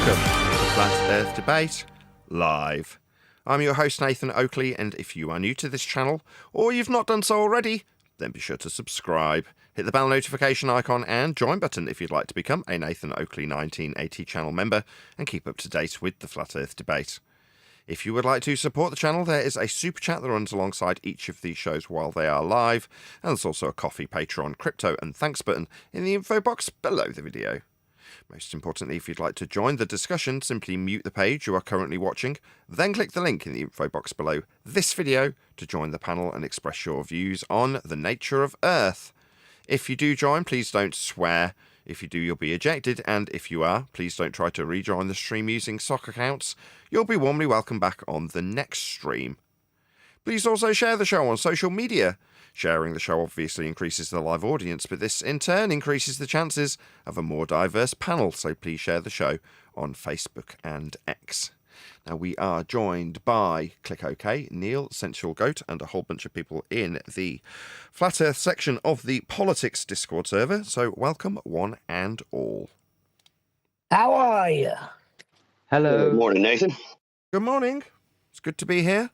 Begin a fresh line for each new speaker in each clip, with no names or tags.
welcome to the Flat Earth Debate Live. I'm your host Nathan Oakley, and if you are new to this channel, or you've not done so already, then be sure to subscribe, hit the bell notification icon and join button if you'd like to become a Nathan Oakley 1980 channel member and keep up to date with the Flat Earth Debate. If you would like to support the channel, there is a super chat that runs alongside each of these shows while they are live, and there's also a coffee, Patreon, crypto and thanks button in the info box below the video. Most importantly, if you'd like to join the discussion, simply mute the page you are currently watching, then click the link in the info box below this video to join the panel and express your views on the nature of Earth. If you do join, please don't swear. If you do, you'll be ejected, and if you are, please don't try to rejoin the stream using sock accounts. You'll be warmly welcome back on the next stream. Please also share the show on social media. Sharing the show obviously increases the live audience, but this in turn increases the chances of a more diverse panel, so please share the show on Facebook and X. Now, we are joined by Click OK, Neil, Sensual Goat, and a whole bunch of people in the Flat Earth section of the Politics Discord server, so welcome one and all.
How are you?
Hello.
Good morning, Nathan.
Good morning. It's good to be here.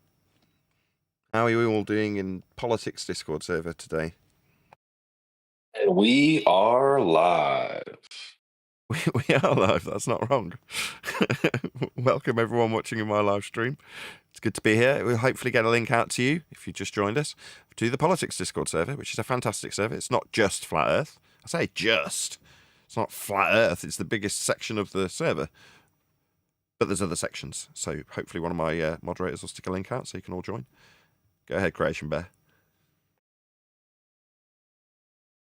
How are you all doing in Politics Discord server today?
We are live.
We are live, that's not wrong. Welcome everyone watching in my live stream. It's good to be here. We'll hopefully get a link out to you, if you just joined us, to the Politics Discord server, which is a fantastic server. It's not just Flat Earth. I say just. It's not Flat Earth, it's the biggest section of the server. But there's other sections, so hopefully one of my moderators will stick a link out so you can all join. Go ahead, Creation Bear.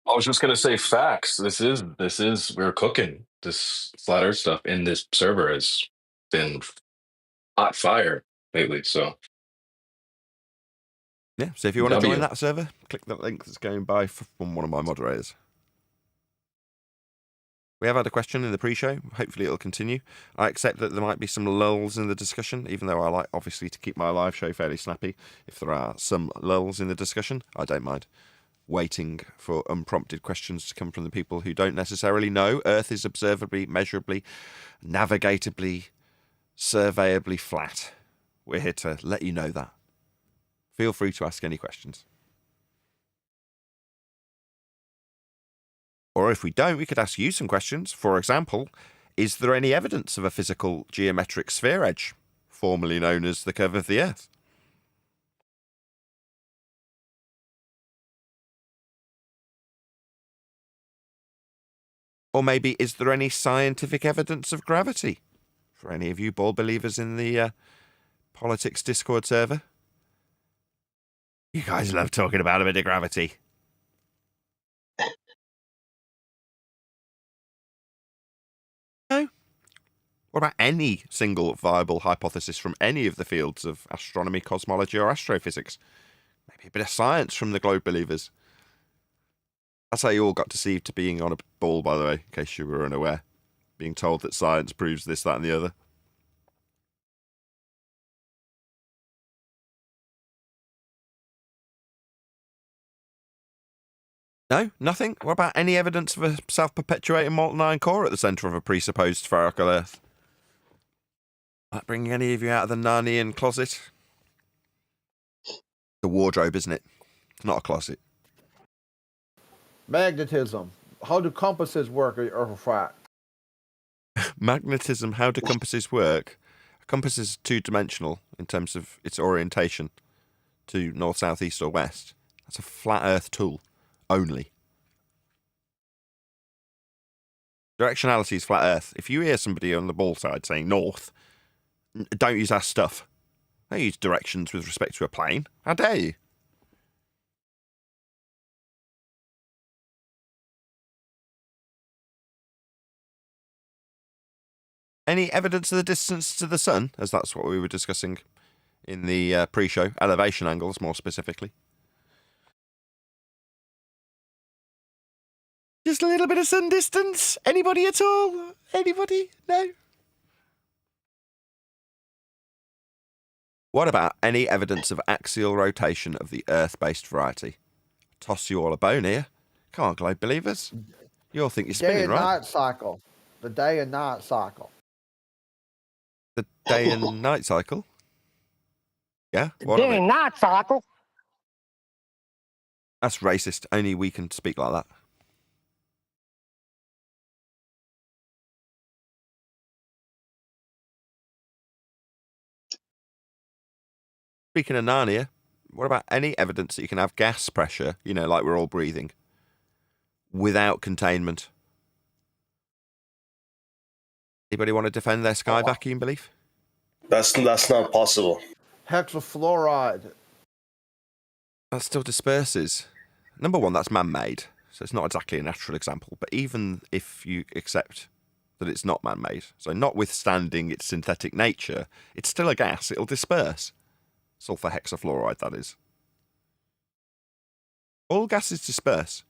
I was just gonna say facts. This is we're cooking. This flat earth stuff in this server has been hot fire lately. So
Yeah, so if you want to
W.
join that server, click that link that's going by from one of my moderators. We have had a question in the pre-show. Hopefully it'll continue. I accept that there might be some lulls in the discussion, even though I like, obviously, to keep my live show fairly snappy. If there are some lulls in the discussion, I don't mind waiting for unprompted questions to come from the people who don't necessarily know. Earth is observably, measurably, navigatably, surveyably flat. We're here to let you know that. Feel free to ask any questions. Or if we don't, we could ask you some questions. For example, is there any evidence of a physical geometric sphere edge, formerly known as the curve of the Earth? Or maybe, is there any scientific evidence of gravity? For any of you ball believers in the Politics Discord server. You guys love talking about a bit of gravity. No? What about any single viable hypothesis from any of the fields of astronomy, cosmology, or astrophysics? Maybe a bit of science from the globe believers. That's how you all got deceived to being on a ball, by the way, in case you were unaware. Being told that science proves this, that, and the other. No? Nothing? What about any evidence of a self-perpetuating molten iron core at the centre of a presupposed spherical Earth? That bringing any of you out of the Narnian closet? The wardrobe, isn't it? It's not a closet.
Magnetism. How do compasses work at Earth flat?
Magnetism, how do compasses work? A compass is two-dimensional in terms of its orientation to north, south, east, or west. That's a flat Earth tool only. Directionality is flat Earth. If you hear somebody on the ball side saying north, don't use our stuff. Don't use directions with respect to a plane. How dare you? Any evidence of the distance to the sun, as that's what we were discussing in the pre-show, elevation angles more specifically. Just a little bit of sun distance? Anybody at all? Anybody? No? What about any evidence of axial rotation of the Earth-based variety? Toss you all a bone here. Come on, globe believers. You all think you're
Day
spinning,
and
right?
night cycle. The day and night cycle.
The day and night cycle. Yeah,
The
what of
day
it?
and night cycle.
That's racist. Only we can speak like that. Speaking of Narnia, what about any evidence that you can have gas pressure, you know, like we're all breathing, without containment? Anybody want to defend their sky vacuum belief?
That's not possible.
Hexafluoride.
That still disperses. Number one, that's man-made, so it's not exactly a natural example. But even if you accept that it's not man-made, so notwithstanding its synthetic nature, it's still a gas. It'll disperse. Sulfur hexafluoride, that is. All gases disperse.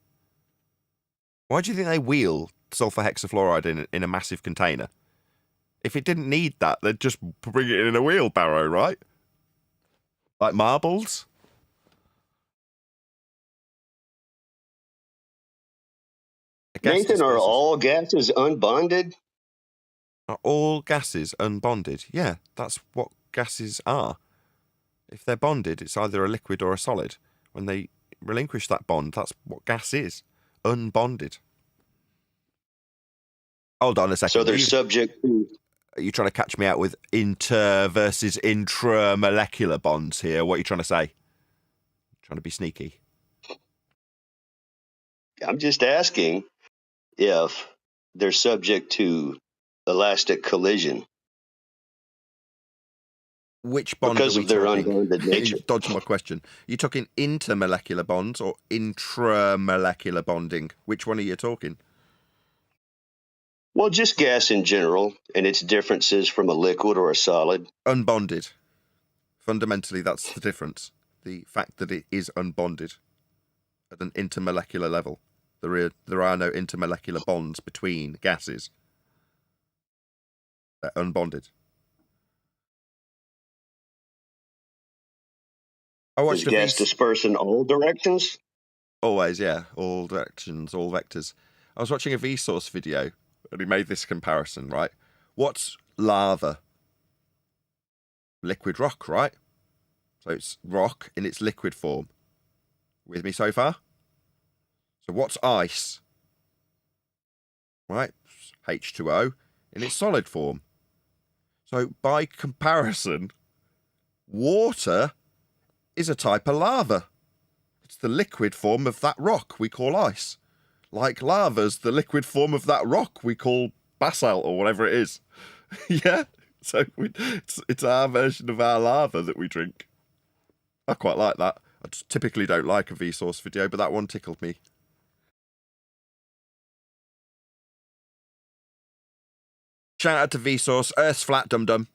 Why do you think they wheel sulfur hexafluoride in a massive container? If it didn't need that, they'd just bring it in a wheelbarrow, right? Like marbles?
Nathan, are all gases unbonded?
Are all gases unbonded? Yeah, that's what gases are. If they're bonded, it's either a liquid or a solid. When they relinquish that bond, that's what gas is. Unbonded. Hold on a second.
So they're subject to...
Are you trying to catch me out with inter versus intramolecular bonds here? What are you trying to say? Trying to be sneaky?
I'm just asking if they're subject to elastic collision.
Which bond
because
are we
of their
talking?
unbonded nature.
You've dodged my question. Are you talking intermolecular bonds or intramolecular bonding? Which one are you talking?
Well, just gas in general and its differences from a liquid or a solid.
Unbonded. Fundamentally, that's the difference. The fact that it is unbonded at an intermolecular level. There are no intermolecular bonds between gases. They're unbonded. I watched
Does gas disperse in all directions?
Always, yeah. All directions, all vectors. I was watching a Vsauce video and he made this comparison, right? What's lava? Liquid rock, right? So it's rock in its liquid form. With me so far? So what's ice? Right? H2O in its solid form. So by comparison, water is a type of lava. It's the liquid form of that rock we call ice. Like lava's the liquid form of that rock we call basalt or whatever it is. Yeah? So it's our version of our lava that we drink. I quite like that. I just typically don't like a Vsauce video, but that one tickled me. Shout out to Vsauce. Earth's flat, dum-dum.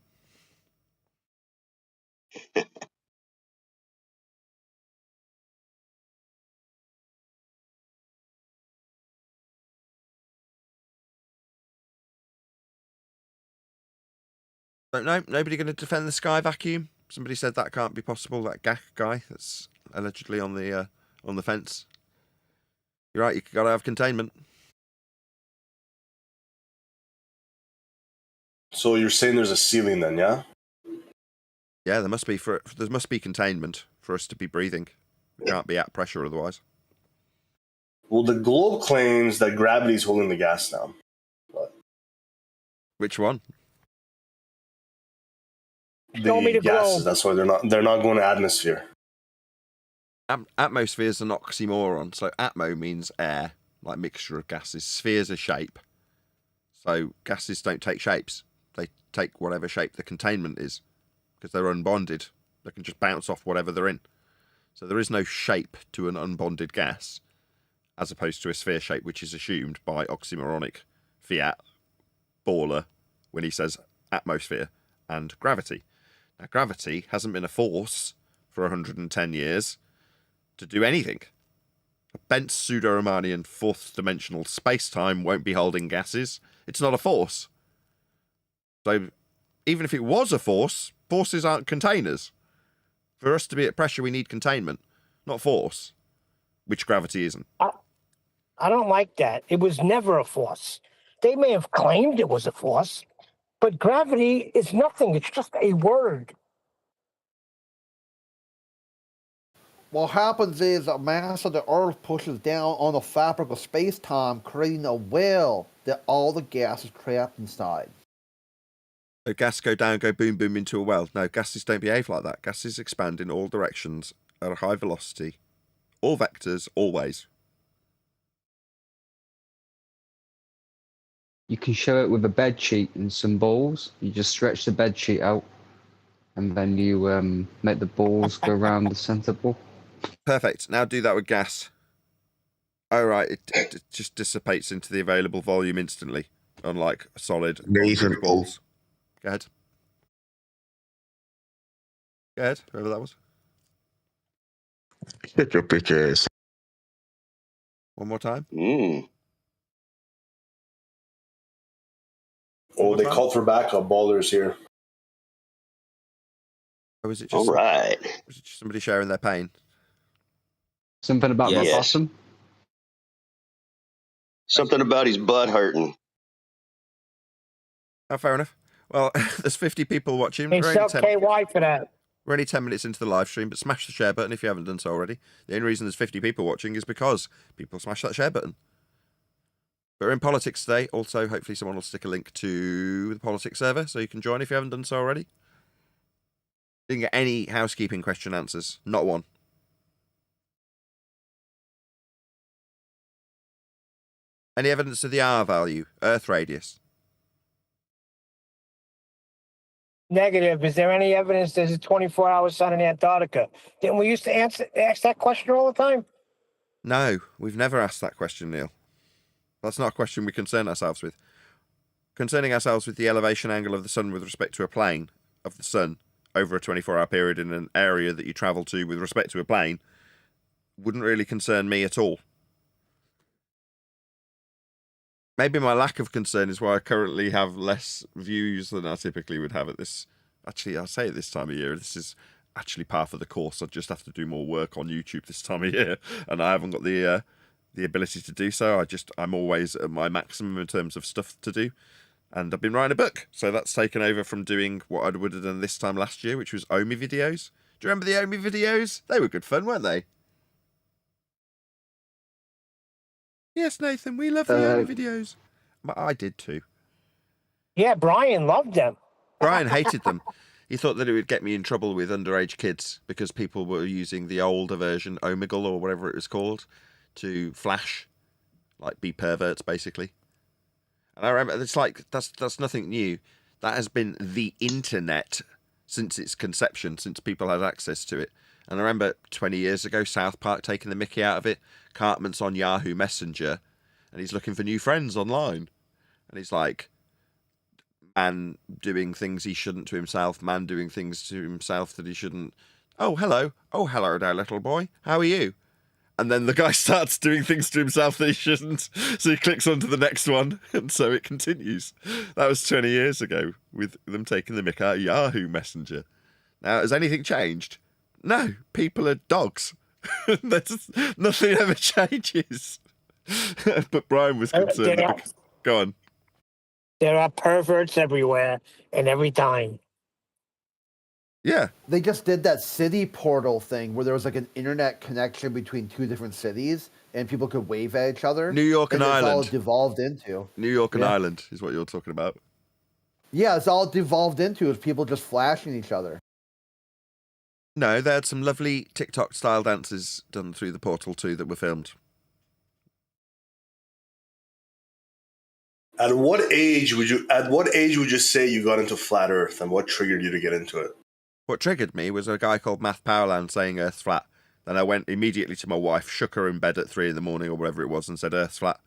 Don't know. Nobody going to defend the sky vacuum? Somebody said that can't be possible. That Gak guy that's allegedly on the fence. You're right. You got to have containment.
So you're saying there's a ceiling then, yeah?
Yeah, there must be containment for us to be breathing. We can't be at pressure otherwise.
Well, the globe claims that gravity's holding the gas down. But
Which one?
Show me
the
the
gases,
globe.
that's why they're not going to atmosphere.
Atmosphere's an oxymoron. So atmo means air, like mixture of gases. Sphere's a shape. So gases don't take shapes. They take whatever shape the containment is. Because they're unbonded. They can just bounce off whatever they're in. So there is no shape to an unbonded gas, as opposed to a sphere shape, which is assumed by oxymoronic Fiat Baller when he says atmosphere and gravity. Now, gravity hasn't been a force for 110 years to do anything. A bent pseudo-Riemannian fourth-dimensional space-time won't be holding gases. It's not a force. So even if it was a force, forces aren't containers. For us to be at pressure, we need containment, not force, which gravity isn't.
I don't like that. It was never a force. They may have claimed it was a force, But gravity is nothing. It's just a word.
What happens is the mass of the Earth pushes down on the fabric of space-time, creating a well that all the gas is trapped inside.
So gas go down, go boom, boom into a well. No, gases don't behave like that. Gases expand in all directions at a high velocity. All vectors, always.
You can show it with a bed sheet and some balls. You just stretch the bed sheet out, and then you make the balls go around the center ball.
Perfect. Now do that with gas. Oh, right. It just dissipates into the available volume instantly, unlike solid
Nathan
balls. Go ahead. Go ahead, whoever that was.
Shut your bitch ass.
One more time.
Oh, they called for backup. Ballers here.
Or was it
All
just
right.
was it just somebody sharing their pain?
Something about my
Yes.
bottom.
Something about his butt hurting.
Oh, fair enough. Well, there's 50 people watching.
They sell KY for that.
We're only 10 minutes into the live stream, but smash the share button if you haven't done so already. The only reason there's 50 people watching is because people smash that share button. We're in politics today. Also, hopefully someone will stick a link to the politics server so you can join if you haven't done so already. Didn't get any housekeeping question answers. Not one. Any evidence of the R value? Earth radius?
Negative. Is there any evidence there's a 24-hour sun in Antarctica? Didn't we used to ask that question all the time?
No, we've never asked that question, Neil. That's not a question we concern ourselves with. Concerning ourselves with the elevation angle of the sun with respect to a plane of the sun over a 24-hour period in an area that you travel to with respect to a plane wouldn't really concern me at all. Maybe my lack of concern is why I currently have less views than I typically would have at this. Actually, I'll say it this time of year. This is actually part of the course. I just have to do more work on YouTube this time of year, and I haven't got the ability to do so. I'm always at my maximum in terms of stuff to do, and I've been writing a book, so that's taken over from doing what I would have done this time last year, which was Omi videos. Do you remember the Omi videos? They were good fun, weren't they? Yes, Nathan, we love the Omi videos. I did too.
Yeah, Brian loved them.
Brian hated them. He thought that it would get me in trouble with underage kids because people were using the older version, Omegle or whatever it was called, to flash, like be perverts basically. And I remember it's like that's nothing new. That has been the internet since its conception, since people had access to it. And I remember 20 years ago, South Park taking the mickey out of it. Cartman's on Yahoo Messenger, and he's looking for new friends online. And he's like, man doing things he shouldn't to himself, man doing things to himself that he shouldn't. Oh, hello. Oh, hello there, little boy. How are you? And then the guy starts doing things to himself that he shouldn't. So he clicks on to the next one, and so it continues. That was 20 years ago, with them taking the mick out of Yahoo Messenger. Now, has anything changed? No, people are dogs. Nothing ever changes. But Brian was concerned. Go on.
There are perverts everywhere and every time.
Yeah.
They just did that city portal thing where there was like an internet connection between two different cities and people could wave at each other.
New York and
it's
Ireland.
all devolved into.
New York and
Yeah.
Ireland is what you're talking about.
Yeah, it's all devolved into is people just flashing each other.
No, they had some lovely TikTok-style dances done through the portal too that were filmed.
At what age would you say you got into flat Earth, and what triggered you to get into it?
What triggered me was a guy called Math Powerland saying Earth's flat. Then I went immediately to my wife, shook her in bed at 3 a.m. or whatever it was, and said Earth's flat.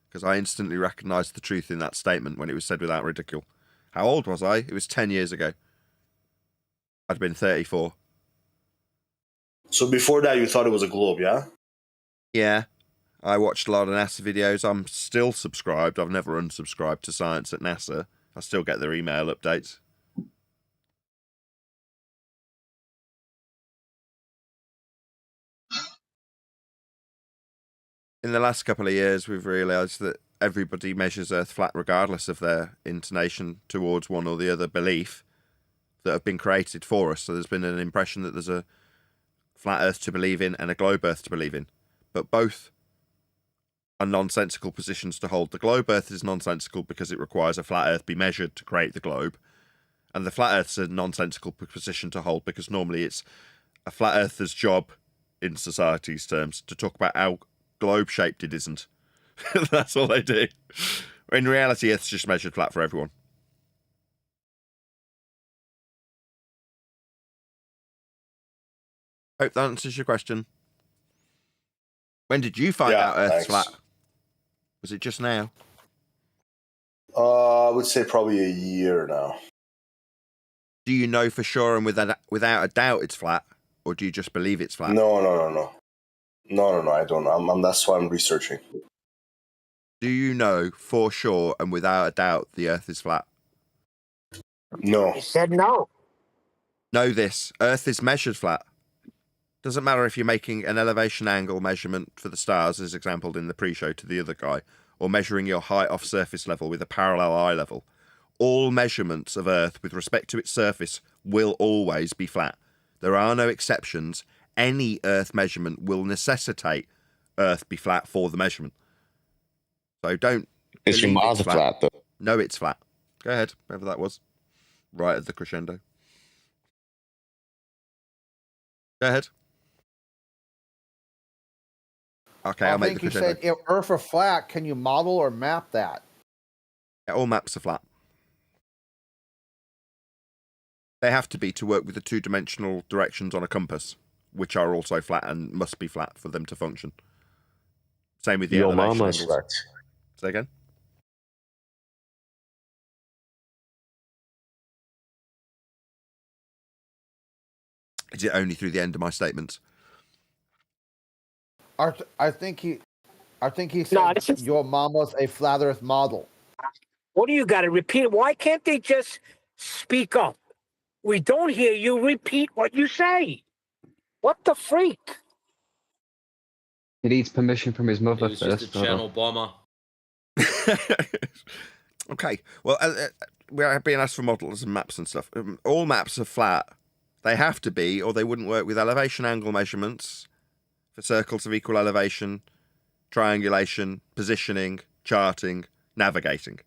Because I instantly recognised the truth in that statement when it was said without ridicule. How old was I? It was 10 years ago. I'd been 34.
So before that, you thought it was a globe, yeah?
Yeah. I watched a lot of NASA videos. I'm still subscribed. I've never unsubscribed to Science at NASA. I still get their email updates. In the last couple of years, we've realised that everybody measures Earth flat regardless of their inclination towards one or the other belief that have been created for us. So there's been an impression that there's a flat Earth to believe in and a globe Earth to believe in. But both are nonsensical positions to hold. The globe Earth is nonsensical because it requires a flat Earth be measured to create the globe. And the flat Earth's a nonsensical position to hold because normally it's a flat Earther's job, in society's terms, to talk about how globe-shaped it isn't. That's all they do. In reality, Earth's just measured flat for everyone. Hope that answers your question. When did you find out Earth's flat? Was it just now?
I would say probably a year now.
Do you know for sure and without a doubt it's flat? Or do you just believe it's flat?
No. I don't know. That's why I'm researching.
Do you know for sure and without a doubt the Earth is flat?
No.
He said no.
Know this. Earth is measured flat. Doesn't matter if you're making an elevation angle measurement for the stars, as exampled in the pre-show to the other guy, or measuring your height off surface level with a parallel eye level. All measurements of Earth with respect to its surface will always be flat. There are no exceptions. Any Earth measurement will necessitate Earth be flat for the measurement. So don't.
Is your Mars flat though?
No, it's flat. Go ahead, whatever that was. Right at the crescendo. Go ahead. Okay, I'll make the crescendo.
I think you said if Earth are flat, can you model or map that?
Yeah, all maps are flat. They have to be to work with the two-dimensional directions on a compass, which are also flat and must be flat for them to function. Same with the
Your
elevation
mama's
angles.
flat.
Say again? Is it only through the end of my statements?
I think he said your mama's a flat Earth model.
What do you got to repeat it? Why can't they just speak up? We don't hear you. Repeat what you say. What the freak?
He needs permission from his mother
It was
first.
just a channel bomber.
Okay, well, we are being asked for models and maps and stuff. All maps are flat. They have to be, or they wouldn't work with elevation angle measurements for circles of equal elevation, triangulation, positioning, charting, navigating.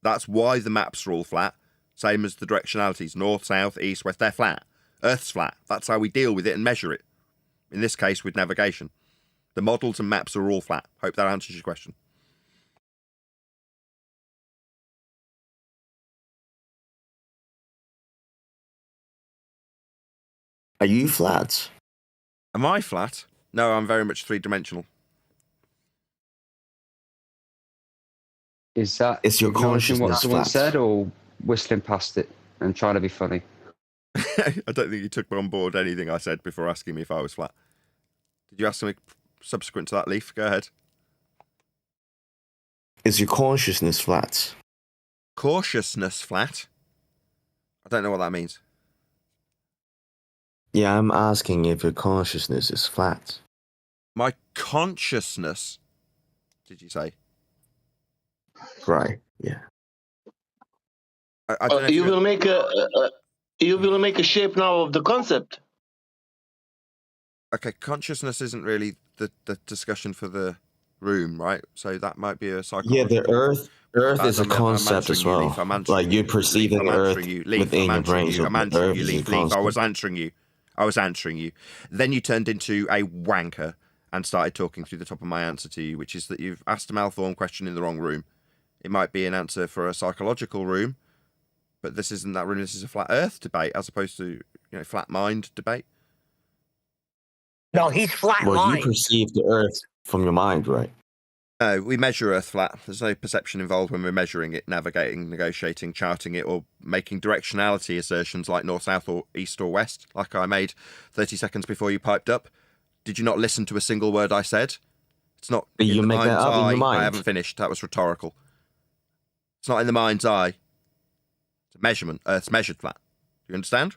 That's why the maps are all flat, same as the directionalities, north, south, east, west, they're flat. Earth's flat. That's how we deal with it and measure it. In this case, with navigation. The models and maps are all flat. Hope that answers your question.
Are you flat?
Am I flat? No, I'm very much three-dimensional.
Is that
Is your
acknowledging what
consciousness
someone
flat?
said or whistling past it and trying to be funny?
I don't think you took on board anything I said before asking me if I was flat. Did you ask something subsequent to that, Leaf? Go ahead.
Is your consciousness flat?
Cautiousness flat? I don't know what that means.
Yeah, I'm asking if your consciousness is flat.
My consciousness, did you say?
Right, yeah.
I don't know if
You will make a shape now of the concept.
Okay, consciousness isn't really the discussion for the room, right? So that might be a psychological...
Yeah, the Earth is a
I'm
concept
answering
as
you,
well.
Leaf, I'm answering
Like you're
you.
perceiving
Leaf, I'm
Earth
answering you. Leaf,
within your brain. So
I'm answering
Earth
you,
is a
Leaf. Leaf, I
concept.
was answering you. Then you turned into a wanker and started talking through the top of my answer to you, which is that you've asked a malformed question in the wrong room. It might be an answer for a psychological room, but this isn't that room. This is a flat Earth debate as opposed to, flat mind debate.
No, he's flat
Well,
line.
you perceive the Earth from your mind, right?
No, we measure Earth flat. There's no perception involved when we're measuring it, navigating, negotiating, charting it, or making directionality assertions like north, south, or east or west, like I made 30 seconds before you piped up. Did you not listen to a single word I said? It's not in
You
the
make that
mind's
up in
eye.
your mind.
I haven't finished. That was rhetorical. It's not in the mind's eye. It's a measurement. Earth's measured flat. Do you understand?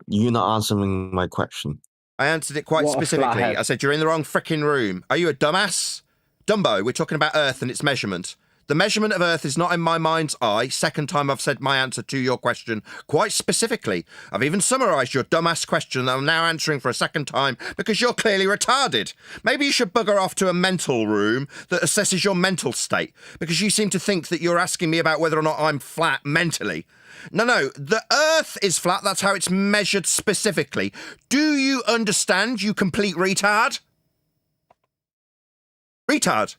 You're not answering my question.
I answered it quite
What a
specifically.
flathead.
I said, you're in the wrong frickin' room. Are you a dumbass? Dumbo, we're talking about Earth and its measurement. The measurement of Earth is not in my mind's eye. Second time I've said my answer to your question quite specifically. I've even summarised your dumbass question that I'm now answering for a second time because you're clearly retarded. Maybe you should bugger off to a mental room that assesses your mental state because you seem to think that you're asking me about whether or not I'm flat mentally. No, the Earth is flat. That's how it's measured specifically. Do you understand, you complete retard? Retard.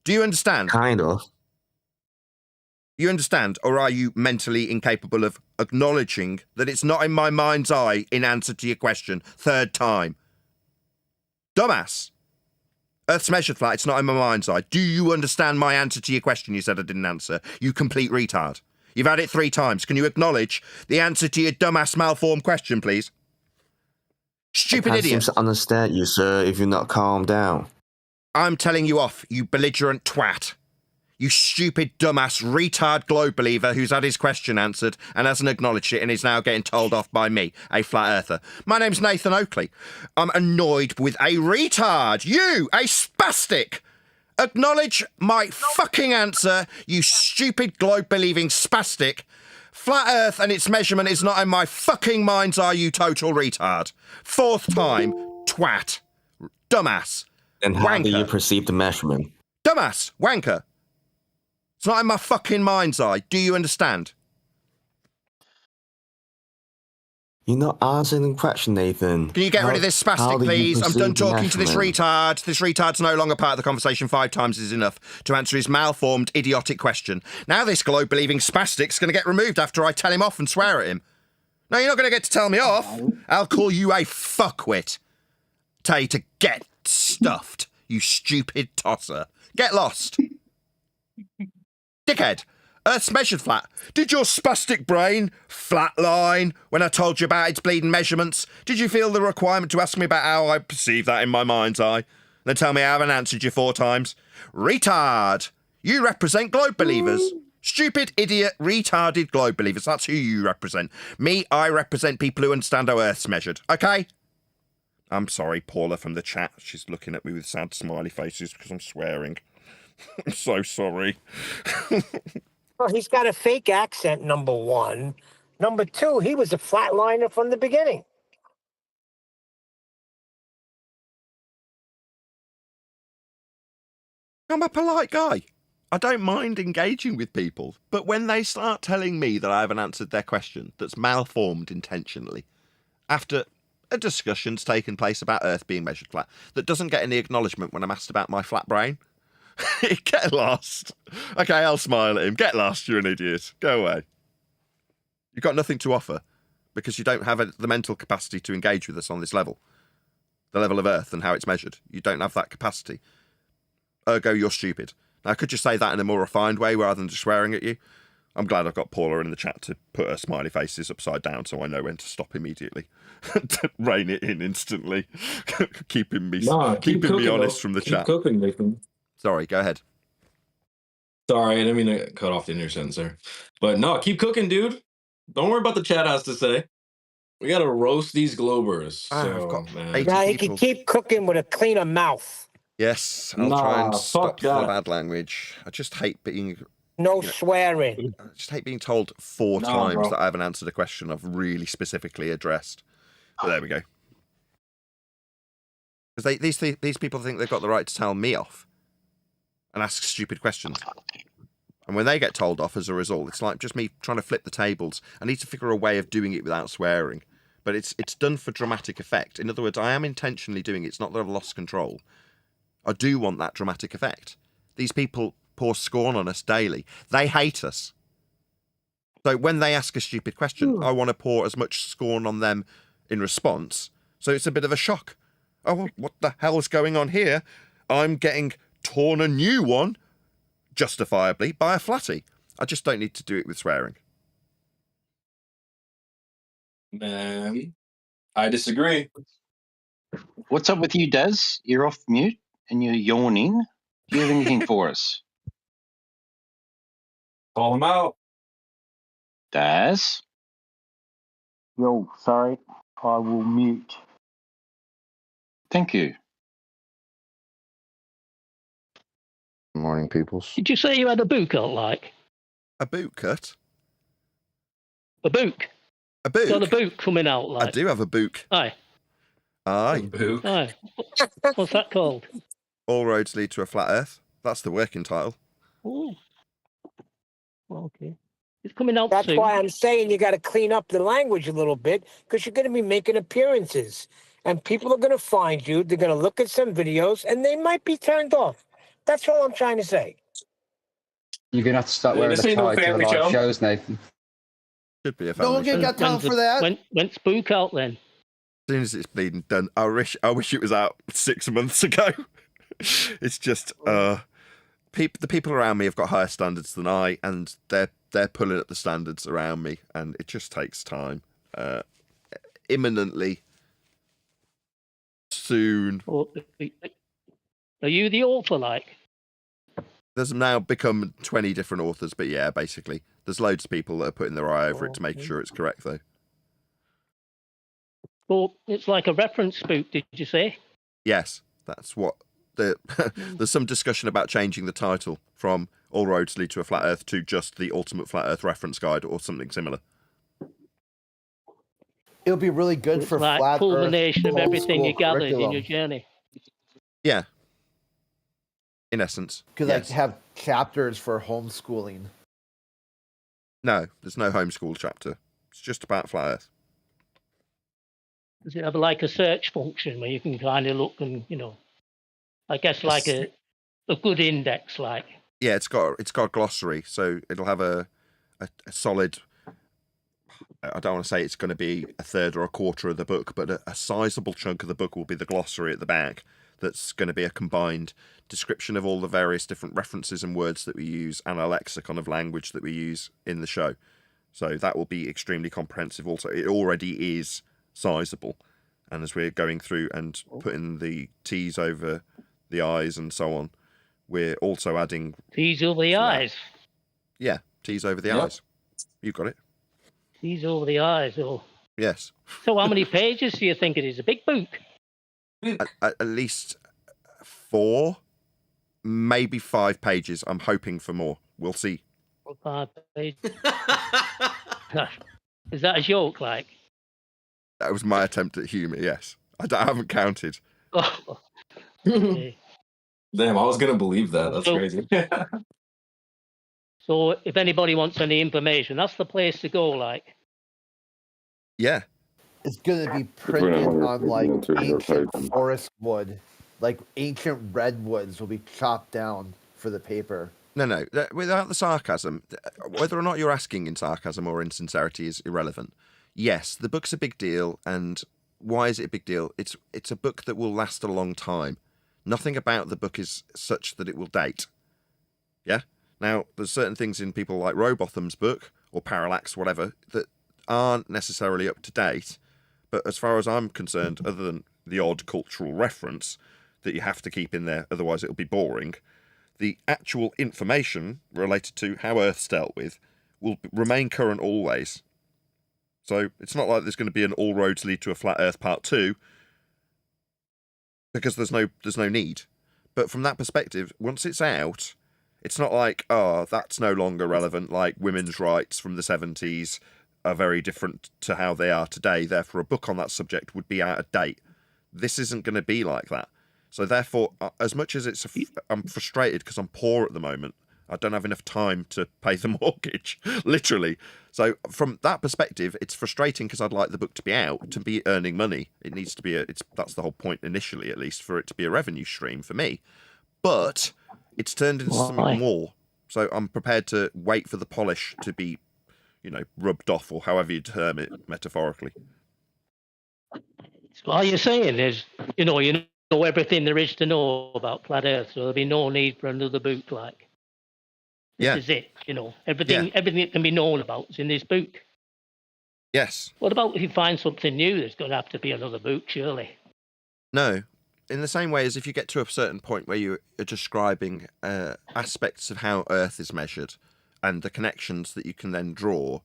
Do you understand?
Kind of.
You understand, or are you mentally incapable of acknowledging that it's not in my mind's eye in answer to your question? Third time. Dumbass. Earth's measured flat, it's not in my mind's eye. Do you understand my answer to your question you said I didn't answer? You complete retard. You've had it 3 times. Can you acknowledge the answer to your dumbass malformed question, please? Stupid
I can't
idiot.
seem to understand you, sir, if you're not calmed down.
I'm telling you off, you belligerent twat. You stupid, dumbass, retard globe believer who's had his question answered and hasn't acknowledged it and is now getting told off by me, a flat earther. My name's Nathan Oakley. I'm annoyed with a retard. You, a spastic. Acknowledge my fucking answer, you stupid globe-believing spastic. Flat Earth and its measurement is not in my fucking mind's eye, you total retard. 4th time, twat. Dumbass.
And how do you
Wanker.
perceive the measurement?
Dumbass. Wanker. It's not in my fucking mind's eye. Do you understand?
You're not answering the question, Nathan.
Can you get rid of this spastic, please? I'm done talking to this retard. This retard's no longer part of the conversation. 5 times is enough to answer his malformed, idiotic question. Now this globe-believing spastic's going to get removed after I tell him off and swear at him. No, you're not going to get to tell me off. I'll call you a fuckwit. Tell you to get stuffed, you stupid tosser. Get lost. Dickhead. Earth's measured flat. Did your spastic brain flatline when I told you about its bleeding measurements? Did you feel the requirement to ask me about how I perceive that in my mind's eye? Then tell me I haven't answered you 4 times? Retard. You represent globe believers. Stupid, idiot, retarded globe believers. That's who you represent. Me, I represent people who understand how Earth's measured. Okay? I'm sorry, Paula from the chat. She's looking at me with sad smiley faces because I'm swearing. I'm so sorry.
Well, he's got a fake accent, number 1. Number 2, he was a flatliner from the beginning.
I'm a polite guy. I don't mind engaging with people, but when they start telling me that I haven't answered their question that's malformed intentionally, after a discussion's taken place about Earth being measured flat, that doesn't get any acknowledgement when I'm asked about my flat brain, get lost. Okay, I'll smile at him. Get lost, you're an idiot. Go away. You've got nothing to offer because you don't have the mental capacity to engage with us on this level. The level of Earth and how it's measured. You don't have that capacity. Ergo, you're stupid. Now, I could just say that in a more refined way rather than just swearing at you. I'm glad I've got Paula in the chat to put her smiley faces upside down so I know when to stop immediately. To rein it in instantly. keeping me honest from the chat.
Keep cooking, Nathan.
Sorry, go ahead.
Sorry, I didn't mean to cut off the end of your sentence there. But no, keep cooking, dude. Don't worry about the chat has to say. We got to roast these globers.
I've got
man.
80
Now he
people.
can keep cooking with a cleaner mouth.
Yes, I'll try and stop the
that.
bad language. I just hate being...
No swearing.
I just hate being told 4
No,
times
bro.
that I haven't answered a question I've really specifically addressed. But there we go. Because these people think they've got the right to tell me off and ask stupid questions. And when they get told off as a result, it's like just me trying to flip the tables. I need to figure a way of doing it without swearing. But it's done for dramatic effect. In other words, I am intentionally doing it. It's not that I've lost control. I do want that dramatic effect. These people pour scorn on us daily. They hate us. So when they ask a stupid question, I want to pour as much scorn on them in response. So it's a bit of a shock. Oh, what the hell is going on here? I'm getting torn a new one, justifiably, by a flatty. I just don't need to do it with swearing.
Man, I disagree.
What's up with you, Daz? You're off mute and you're yawning. Do you have anything for us?
Call him out.
Daz?
Yo, sorry, I will mute.
Thank you.
Morning, peoples.
Did you say you had a book out, like?
A boot cut?
A book?
A boot?
Got a book coming out,
I
like?
do have a book.
Aye.
Aye.
Book.
Aye. What's that called?
All roads lead to a flat earth. That's the working title.
Oh. Okay. It's coming out
That's
soon.
why I'm saying you got to clean up the language a little bit, because you're going to be making appearances. And people are going to find you. They're going to look at some videos, and they might be turned off. That's all I'm trying to say.
You're going to have to start
Yeah,
wearing
this
a
ain't no
tie to the
family
live
show.
shows, Nathan.
Should be a family
Don't get
show.
got time for that.
When's book out then?
As soon as it's bleeding done, I wish it was out 6 months ago. It's just the people around me have got higher standards than I, and they're pulling up the standards around me, and it just takes time. Imminently, soon.
Or, are you the author, like?
There's now become 20 different authors, but yeah, basically, there's loads of people that are putting their eye over it to make sure it's correct, though.
Well, it's like a reference book, did you say?
Yes, that's what there's some discussion about changing the title from All Roads Lead to a Flat Earth to just the Ultimate Flat Earth Reference Guide or something similar.
It'll be really good
It's
for
like
flat
culmination
Earth
of everything you
homeschool
gathered in
curriculum.
your journey.
Yeah. In essence.
Could
yes.
like have chapters for homeschooling.
No, there's no homeschool chapter. It's just about Flat Earth.
Does it have like a search function where you can kind of look and, I guess like a good index, like?
Yeah, it's got a glossary, so it'll have a solid. I don't want to say it's going to be a third or a quarter of the book, but a sizable chunk of the book will be the glossary at the back. That's going to be a combined description of all the various different references and words that we use and a lexicon of language that we use in the show. So that will be extremely comprehensive. Also, it already is sizable, and as we're going through and putting the T's over the I's and so on, we're also adding
T's over the I's.
Yeah, T's over the I's. You got it.
T's over the I's. Oh.
Yes.
So how many pages do you think it is? A big book?
At least 4, maybe 5 pages. I'm hoping for more. We'll see.
5 pages. Is that a joke, like?
That was my attempt at humour, yes. I haven't counted.
Oh. Okay.
Damn, I was going to believe that. That's crazy.
So if anybody wants any information, that's the place to go, like?
Yeah.
It's going to be printed on like ancient forest wood. Like ancient redwoods will be chopped down for the paper.
No. Without the sarcasm, whether or not you're asking in sarcasm or in sincerity is irrelevant. Yes, the book's a big deal, and why is it a big deal? It's a book that will last a long time. Nothing about the book is such that it will date. Yeah? Now, there's certain things in people like Rowbotham's book, or Parallax, whatever, that aren't necessarily up to date. But as far as I'm concerned, other than the odd cultural reference that you have to keep in there, otherwise it'll be boring, the actual information related to how Earth's dealt with will remain current always. So it's not like there's going to be an All Roads Lead to a Flat Earth Part 2, because there's no need. But from that perspective, once it's out, it's not like, that's no longer relevant, like women's rights from the 70s are very different to how they are today, therefore a book on that subject would be out of date. This isn't going to be like that. So therefore, as much as I'm frustrated because I'm poor at the moment, I don't have enough time to pay the mortgage, literally. So from that perspective, it's frustrating because I'd like the book to be out, to be earning money. It needs to be that's the whole point initially, at least, for it to be a revenue stream for me. But it's turned into something more. So I'm prepared to wait for the polish to be, rubbed off, or however you term it metaphorically.
So all you're saying is, you know everything there is to know about Flat Earth, so there'll be no need for another book, like. This is it, everything that can be known about is in this book.
Yes.
What about if you find something new? There's going to have to be another book, surely.
No. In the same way as if you get to a certain point where you are describing aspects of how Earth is measured and the connections that you can then draw,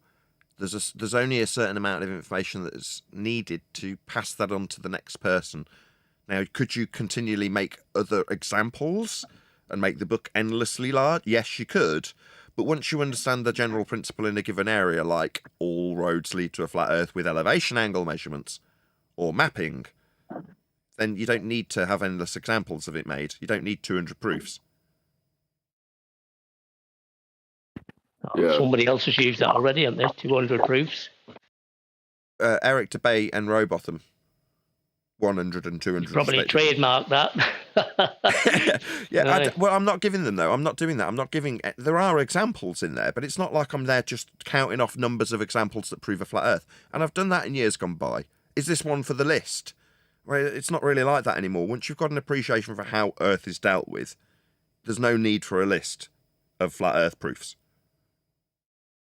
there's only a certain amount of information that is needed to pass that on to the next person Now, could you continually make other examples and make the book endlessly large? Yes, you could. But once you understand the general principle in a given area, like all roads lead to a flat Earth with elevation angle measurements or mapping, then you don't need to have endless examples of it made. You don't need 200 proofs.
Yeah. Somebody else has used that already, haven't they? 200 proofs.
Eric Debay and Robotham. 100 and 200.
You probably trademark that.
Yeah, well, I'm not giving them, though. I'm not doing that. I'm not giving... There are examples in there, but it's not like I'm there just counting off numbers of examples that prove a flat Earth. And I've done that in years gone by. Is this one for the list? Well, it's not really like that anymore. Once you've got an appreciation for how Earth is dealt with, there's no need for a list of flat Earth proofs.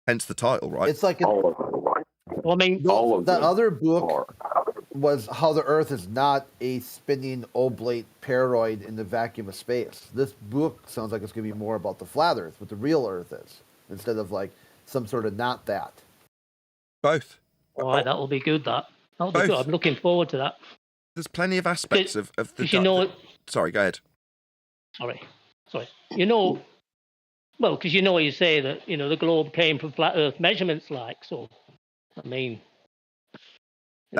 Hence the title, right?
It's like...
Well, I mean,
the other book was How the Earth is Not a Spinning Oblate Paroid in the Vacuum of Space. This book sounds like it's going to be more about the flat Earth, what the real Earth is, instead of like some sort of not that.
Both.
All right, that'll be good, that. That'll be good. I'm looking forward to that.
There's plenty of aspects of the...
You know,
sorry, go ahead.
Sorry. You know, well, because you say that, the globe came from flat Earth measurements, like, so, I mean...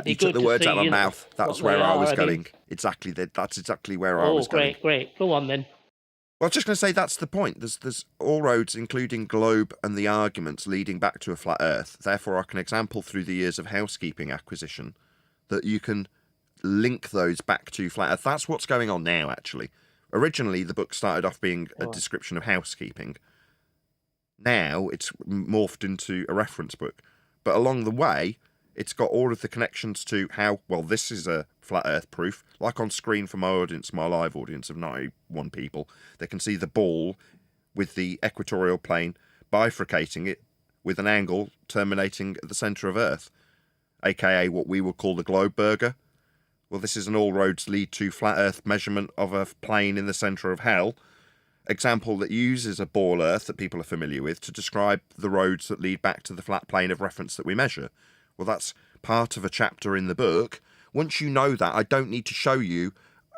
You took the words out of my mouth. That's where I was going. Exactly. That's exactly where I was going.
Oh, great. Go on, then.
Well, I was just going to say that's the point. There's all roads, including globe and the arguments leading back to a flat Earth. Therefore, I can example through the years of housekeeping acquisition that you can link those back to flat Earth. That's what's going on now, actually. Originally, the book started off being a description of housekeeping. Now, it's morphed into a reference book. But along the way... it's got all of the connections to how, well, this is a flat Earth proof. Like on screen for my audience, my live audience of 91 people, they can see the ball with the equatorial plane bifurcating it with an angle terminating at the centre of Earth, aka what we would call the globe burger. Well, this is an all roads lead to flat Earth measurement of a plane in the centre of hell. Example that uses a ball Earth that people are familiar with to describe the roads that lead back to the flat plane of reference that we measure. Well, that's part of a chapter in the book. Once you know that, I don't need to show you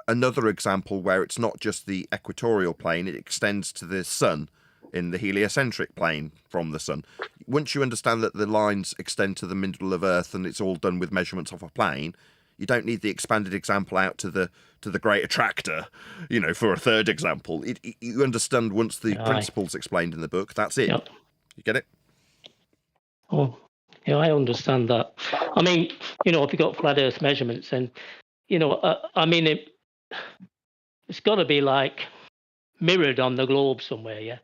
another example where it's not just the equatorial plane, it extends to the sun in the heliocentric plane from the sun. Once you understand that the lines extend to the middle of Earth and it's all done with measurements off a plane, you don't need the expanded example out to the great attractor, for a third example. You understand once the principle's explained in the book, that's it. Yep. You get it?
Oh. Yeah, I understand that. I mean, if you've got flat Earth measurements, then, it's got to be like mirrored on the globe somewhere, yeah?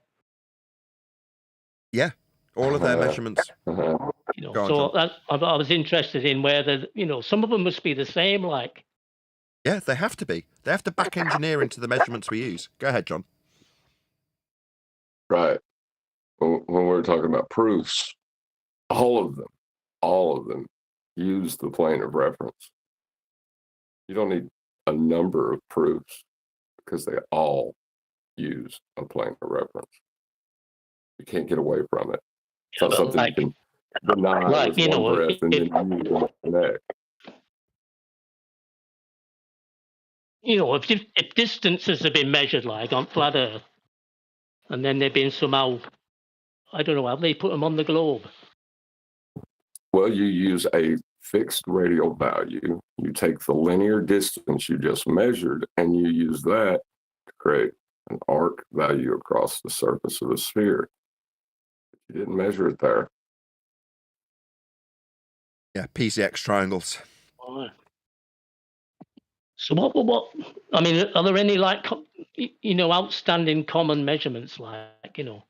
Yeah, all of their measurements.
I was interested in whether, some of them must be the same, like.
Yeah, they have to be. They have to back engineer into the measurements we use. Go ahead, John.
Right. When we're talking about proofs, all of them use the plane of reference. You don't need a number of proofs because they all use a plane of reference. You can't get away from it. It's not something you can deny with one breath and then use the next.
If distances have been measured like on flat Earth, and then they've been somehow, I don't know, have they put them on the globe?
Well, you use a fixed radial value. You take the linear distance you just measured, and you use that to create an arc value across the surface of a sphere. You didn't measure it there.
Yeah, PCX triangles.
All right. So what? I mean, are there any outstanding common measurements? Like, you'll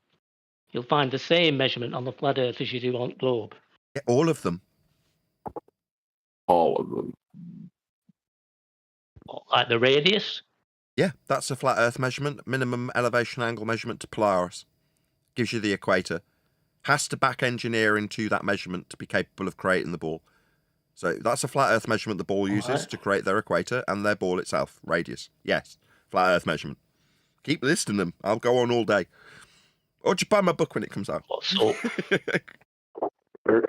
find the same measurement on the flat Earth as you do on the globe.
Yeah, all of them.
All of them.
Like the radius?
Yeah, that's a flat Earth measurement. Minimum elevation angle measurement to Polaris. Gives you the equator. Has to back engineer into that measurement to be capable of creating the ball. So that's a flat Earth measurement the ball uses to create their equator and their ball itself. Radius. Yes, flat Earth measurement. Keep listing them. I'll go on all day. Or just buy my book when it comes out.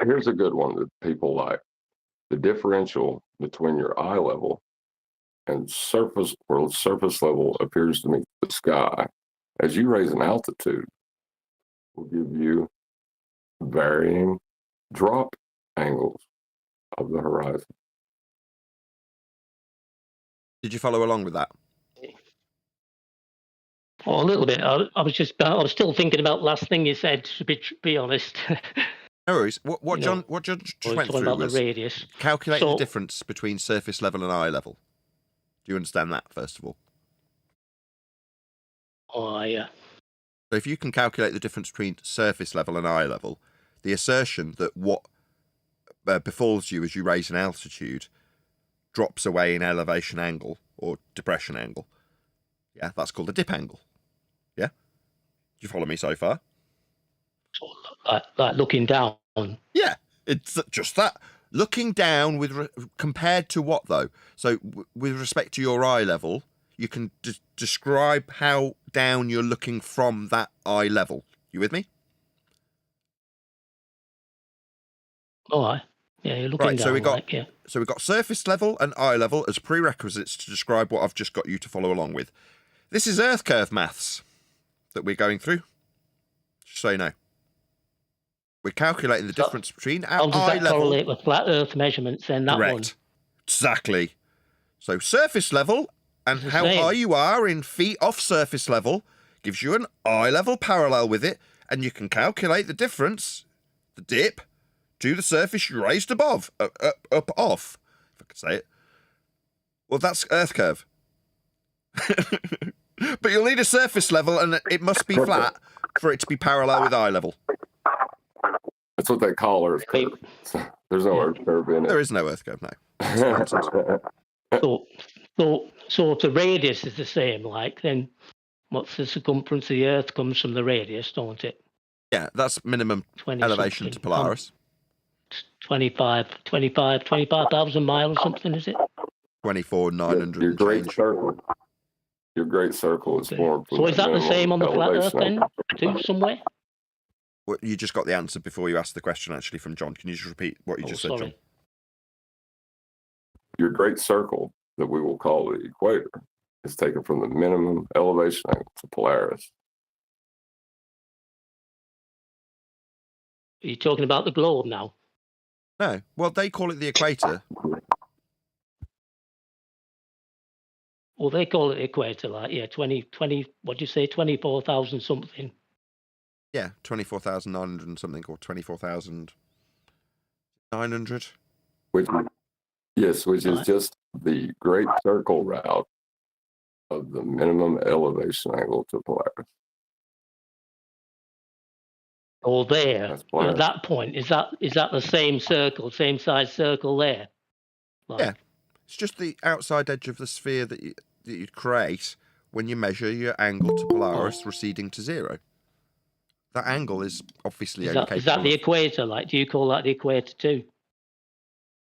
Here's a good one that people like. The differential between your eye level and surface level appears to meet the sky. As you raise an altitude, will give you varying drop angles of the horizon.
Did you follow along with that?
Oh, a little bit. I was still thinking about the last thing you said. To be honest.
No worries. What John just went through
about
was
the radius.
calculating the difference between surface level and eye level. Do you understand that, first of all?
Oh, yeah.
So if you can calculate the difference between surface level and eye level, the assertion that what befalls you as you raise an altitude drops away in elevation angle or depression angle, yeah, that's called a dip angle. Yeah? Do you follow me so far?
Like looking down.
Yeah, it's just that. Looking down compared to what, though? So with respect to your eye level, you can describe how down you're looking from that eye level. You with me?
All right. Yeah, you're looking
right,
down.
So we've got surface level and eye level as prerequisites to describe what I've just got you to follow along with. This is Earth curve maths that we're going through. Just so you know. We're calculating the difference between our eye level.
How does that correlate with flat Earth measurements then? That
Correct.
one.
Exactly. So surface level and how high you are in feet off surface level gives you an eye level parallel with it, and you can calculate the difference, the dip, to the surface you raised above, up off, if I could say it. Well, that's Earth curve. But you'll need a surface level, and it must be flat for it to be parallel with eye level.
That's what they call Earth curve. There's no Earth curve in it.
There is no Earth curve, no.
So if the radius is the same, like, then what's the circumference of the Earth comes from the radius, don't it?
Yeah, that's minimum elevation to Polaris.
25,000 miles or something, is it?
24,900.
Your great circle. Your great circle is formed.
So is that the same on the flat Earth then, too, somewhere?
Well, you just got the answer before you asked the question, actually, from John. Can you just repeat what you just said, John?
Your great circle, that we will call the equator, is taken from the minimum elevation angle to Polaris.
Are you talking about the globe now?
No. Well, they call it the equator.
Well, they call it equator, like, yeah, 20, what do you say, 24,000 something?
Yeah, 24,900 and something, or 24,900.
Which is just the great circle route of the minimum elevation angle to Polaris.
Oh, there. At that point, is that the same circle, same size circle there?
Like, yeah, it's just the outside edge of the sphere that you create when you measure your angle to Polaris receding to zero. That angle is obviously okay.
Is that the equator? Like, do you call that the equator too?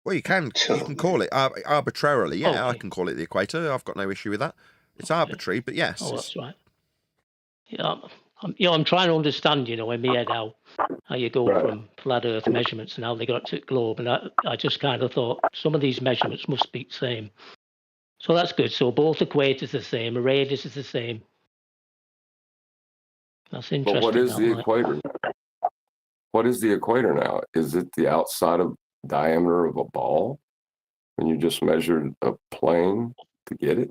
Well, you can call it arbitrarily. Yeah, okay. I can call it the equator. I've got no issue with that. It's arbitrary, but yes.
Oh, that's right. Yeah, I'm trying to understand, in my head how you go from flat Earth measurements and how they got to the globe, and I just kind of thought some of these measurements must be the same. So that's good. So both equators are the same, the radius is the same. That's interesting.
But what is the equator? What is the equator now? Is it the outside of diameter of a ball when you just measured a plane to get it?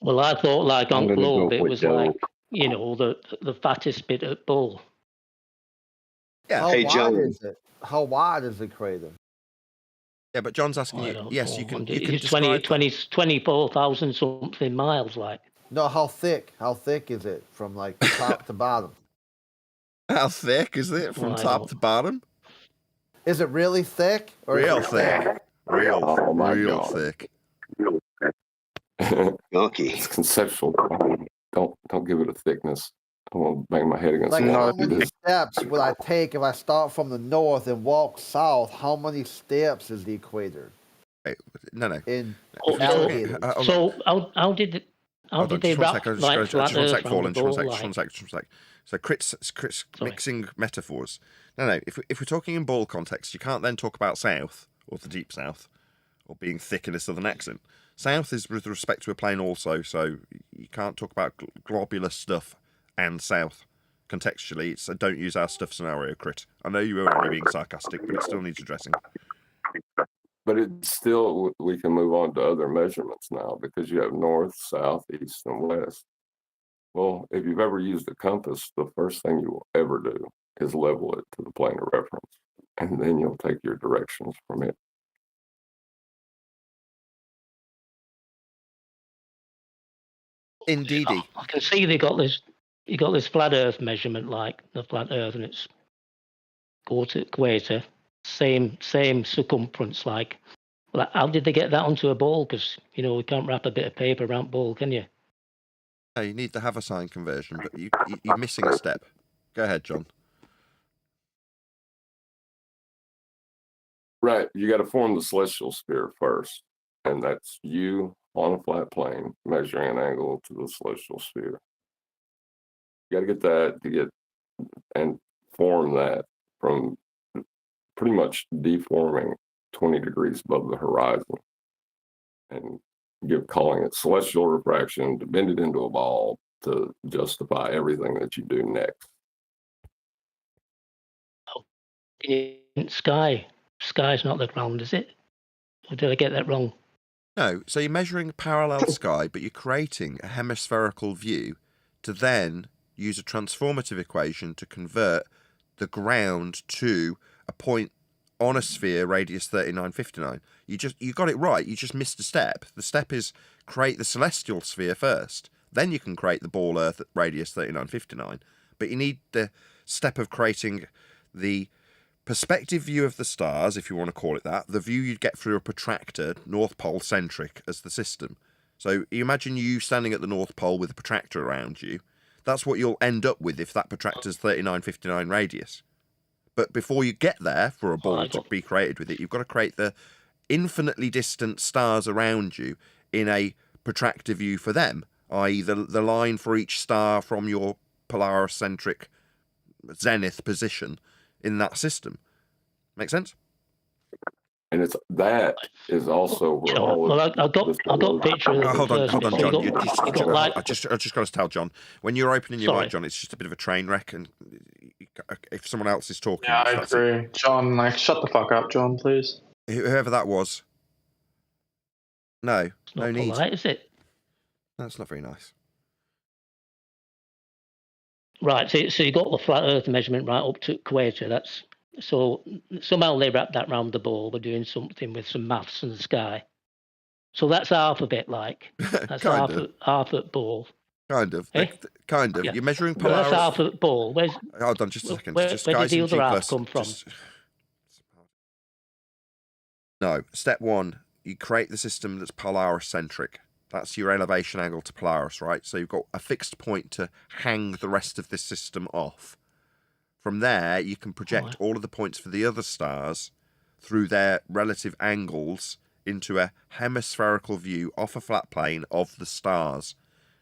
Well, I thought like on globe it was like, the fattest bit of ball.
Yeah.
How wide is it? How wide is the crater?
Yeah, but John's asking you. Yes, you can. You can
it's 24,000 something miles, like.
No, how thick? How thick is it from like top to bottom?
How thick is it from top to bottom?
Is it really thick?
Or real thick. Real thick.
Okay.
It's conceptual. Don't give it a thickness. I won't bang my head against
the wall. How many steps would I take if I start from the north and walk south? How many steps is the equator?
No.
So how did they wrap like flat Earth around the ball?
One sec. So Chris mixing metaphors. No. If we're talking in ball context, you can't then talk about south or the deep south or being thick in a southern accent. South is with respect to a plane also, so you can't talk about globular stuff and south contextually. It's a don't use our stuff scenario, crit. I know you were only being sarcastic, but it still needs addressing.
But it's still, we can move on to other measurements now because you have north, south, east, and west. Well, if you've ever used a compass, the first thing you will ever do is level it to the plane of reference, and then you'll take your directions from it.
Indeedy.
I can see they got this. You got this flat Earth measurement, like the flat Earth, and it's equator, same circumference. Like, how did they get that onto a ball? Because we can't wrap a bit of paper around ball, can you?
No, you need the Haversine conversion, but you're missing a step. Go ahead, John.
Right, you got to form the celestial sphere first, and that's you on a flat plane measuring an angle to the celestial sphere. You got to get that and form that from pretty much deforming 20 degrees above the horizon, and calling it celestial refraction to bend it into a ball to justify everything that you do next.
Sky's not the ground, is it? Or did I get that wrong?
No, so you're measuring parallel sky, but you're creating a hemispherical view to then use a transformative equation to convert the ground to a point on a sphere radius 3959. You got it right, you just missed a step. The step is create the celestial sphere first, then you can create the ball Earth at radius 3959. But you need the step of creating the perspective view of the stars, if you want to call it that, the view you'd get through a protractor, North Pole centric as the system. So you imagine you standing at the North Pole with a protractor around you. That's what you'll end up with if that protractor's 3959 radius. But before you get there for a ball to be created with it, you've got to create the infinitely distant stars around you in a protractor view for them, i.e. the line for each star from your Polaris-centric zenith position in that system. Make sense?
And that is also where all
I got a picture of
hold on, John. I just got to tell John, when you're opening your mic, John, it's just a bit of a train wreck, and if someone else is talking,
yeah, I agree. John, shut the fuck up, John, please.
Whoever that was. No,
it's not need. Polite, is it?
That's not very nice.
Right, so you got the flat Earth measurement right up to equator. So somehow they wrapped that round the ball. We're doing something with some maths in the sky. So that's half a bit like. That's half at ball.
Kind of.
Eh?
Kind of.
Yeah.
You're measuring Polaris.
Well, that's half at ball.
Hold on just a second.
Where did the other half come from?
No. Step one, you create the system that's Polaris-centric. That's your elevation angle to Polaris, right? So you've got a fixed point to hang the rest of this system off. From there, you can project all of the points for the other stars through their relative angles into a hemispherical view off a flat plane of the stars.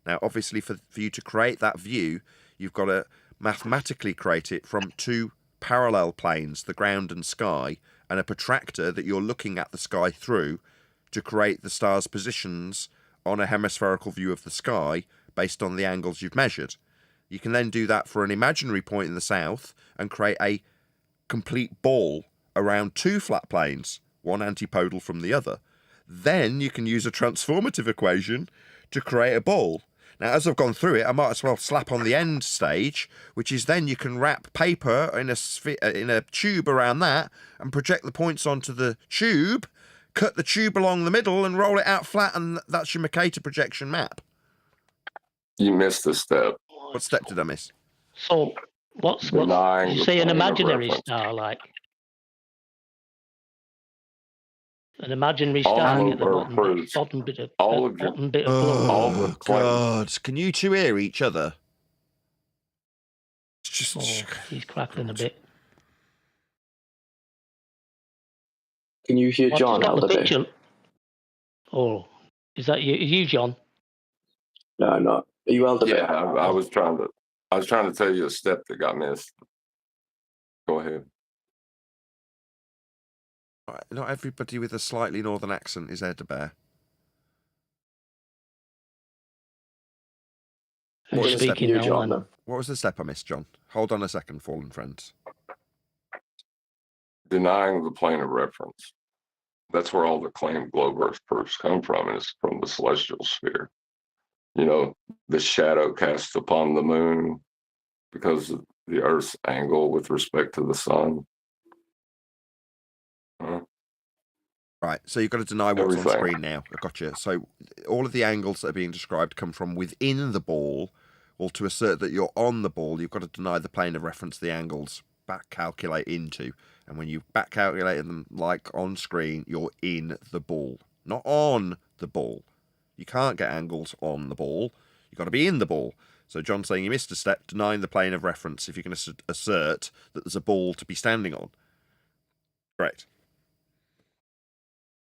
Now, obviously, for you to create that view, you've got to mathematically create it from two parallel planes, the ground and sky, and a protractor that you're looking at the sky through to create the stars' positions on a hemispherical view of the sky based on the angles you've measured. You can then do that for an imaginary point in the south and create a complete ball around two flat planes, one antipodal from the other. Then you can use a transformative equation to create a ball. Now, as I've gone through it, I might as well slap on the end stage, which is then you can wrap paper in a tube around that and project the points onto the tube, cut the tube along the middle and roll it out flat, and that's your Mercator projection map.
You missed a step.
What step did I miss?
So, what's you say an imaginary star, like? An imaginary star at the bottom bit of blue.
Oh, God. Can you two hear each other?
He's crackling a bit.
Can you hear John all the way?
Oh, is that you, John?
No, I'm not. Are you all the way?
Yeah, I was trying to tell you a step that got missed. Go ahead.
Not everybody with a slightly northern accent is Ed Bear. What was the step?
Speaking now, and
What was the step I missed, John? Hold on a second, fallen friends.
Denying the plane of reference. That's where all the claimed globe Earth proofs come from, and it's from the celestial sphere. You know, the shadow cast upon the moon because of the Earth's angle with respect to the sun.
Right, so you've got to deny what's
Everything.
on screen now. I gotcha. So all of the angles that are being described come from within the ball, or to assert that you're on the ball, you've got to deny the plane of reference the angles back calculate into. And when you back calculate them like on screen, you're in the ball, not on the ball. You can't get angles on the ball. You've got to be in the ball. So John's saying you missed a step, denying the plane of reference if you're going to assert that there's a ball to be standing on. Correct.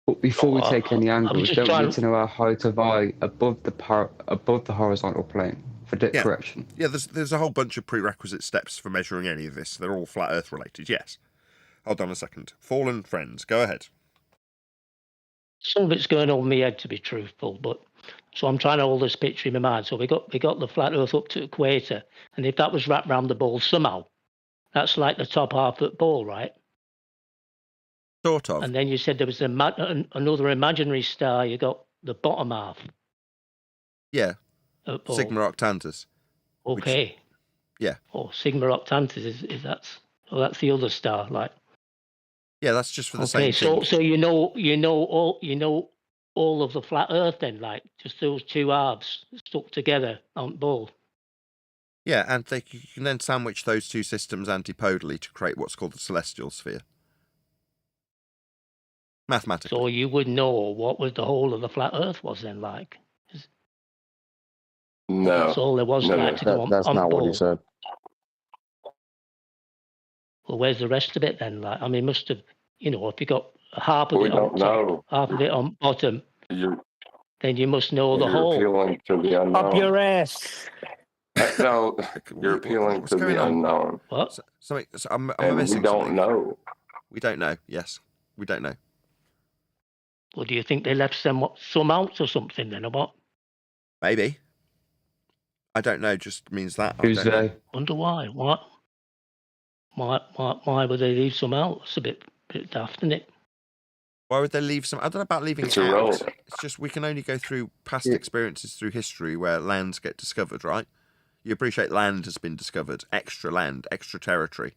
But before we take any angles, don't we need to know our height of eye above the horizontal plane for dip correction?
Yeah, there's a whole bunch of prerequisite steps for measuring any of this. They're all flat Earth related, yes. Hold on a second. Fallen friends, go ahead.
Some of it's going over my head, to be truthful, but so I'm trying to hold this picture in my mind. So we got the flat Earth up to the equator, and if that was wrapped around the ball somehow, that's like the top half of the ball, right?
Sort of.
And then you said there was another imaginary star. You got the bottom half.
Yeah. Sigma Octantis.
Okay.
Yeah.
Oh, Sigma Octantis is that's the other star, like.
Yeah, that's just for the same thing.
Okay, so you know all of the flat Earth then, like just those two halves stuck together on the ball.
Yeah, and you can then sandwich those two systems antipodally to create what's called the celestial sphere. Mathematically.
So you would know what was the whole of the flat Earth was then like.
No.
That's all there was like to go on.
That's not what he said.
Well, where's the rest of it then? Like, I mean, must have, if you got half of
We
it on
don't
top,
know.
half of it on bottom, then you must know the
You're
whole.
appealing to the unknown.
Up your ass.
No, you're appealing to the unknown.
What?
I'm
and
missing
we don't
something.
know.
We don't know. Yes, we don't know.
Well, do you think they left some out or something then, or what?
Maybe. I don't know. Just means that.
Who's they?
Wonder why? What? Why would they leave some out? It's a bit daft, isn't it?
Why would they leave some? I don't know about leaving
It's
it out.
irrelevant.
It's just we can only go through past experiences through history where lands get discovered, right? You appreciate land has been discovered, extra land, extra territory,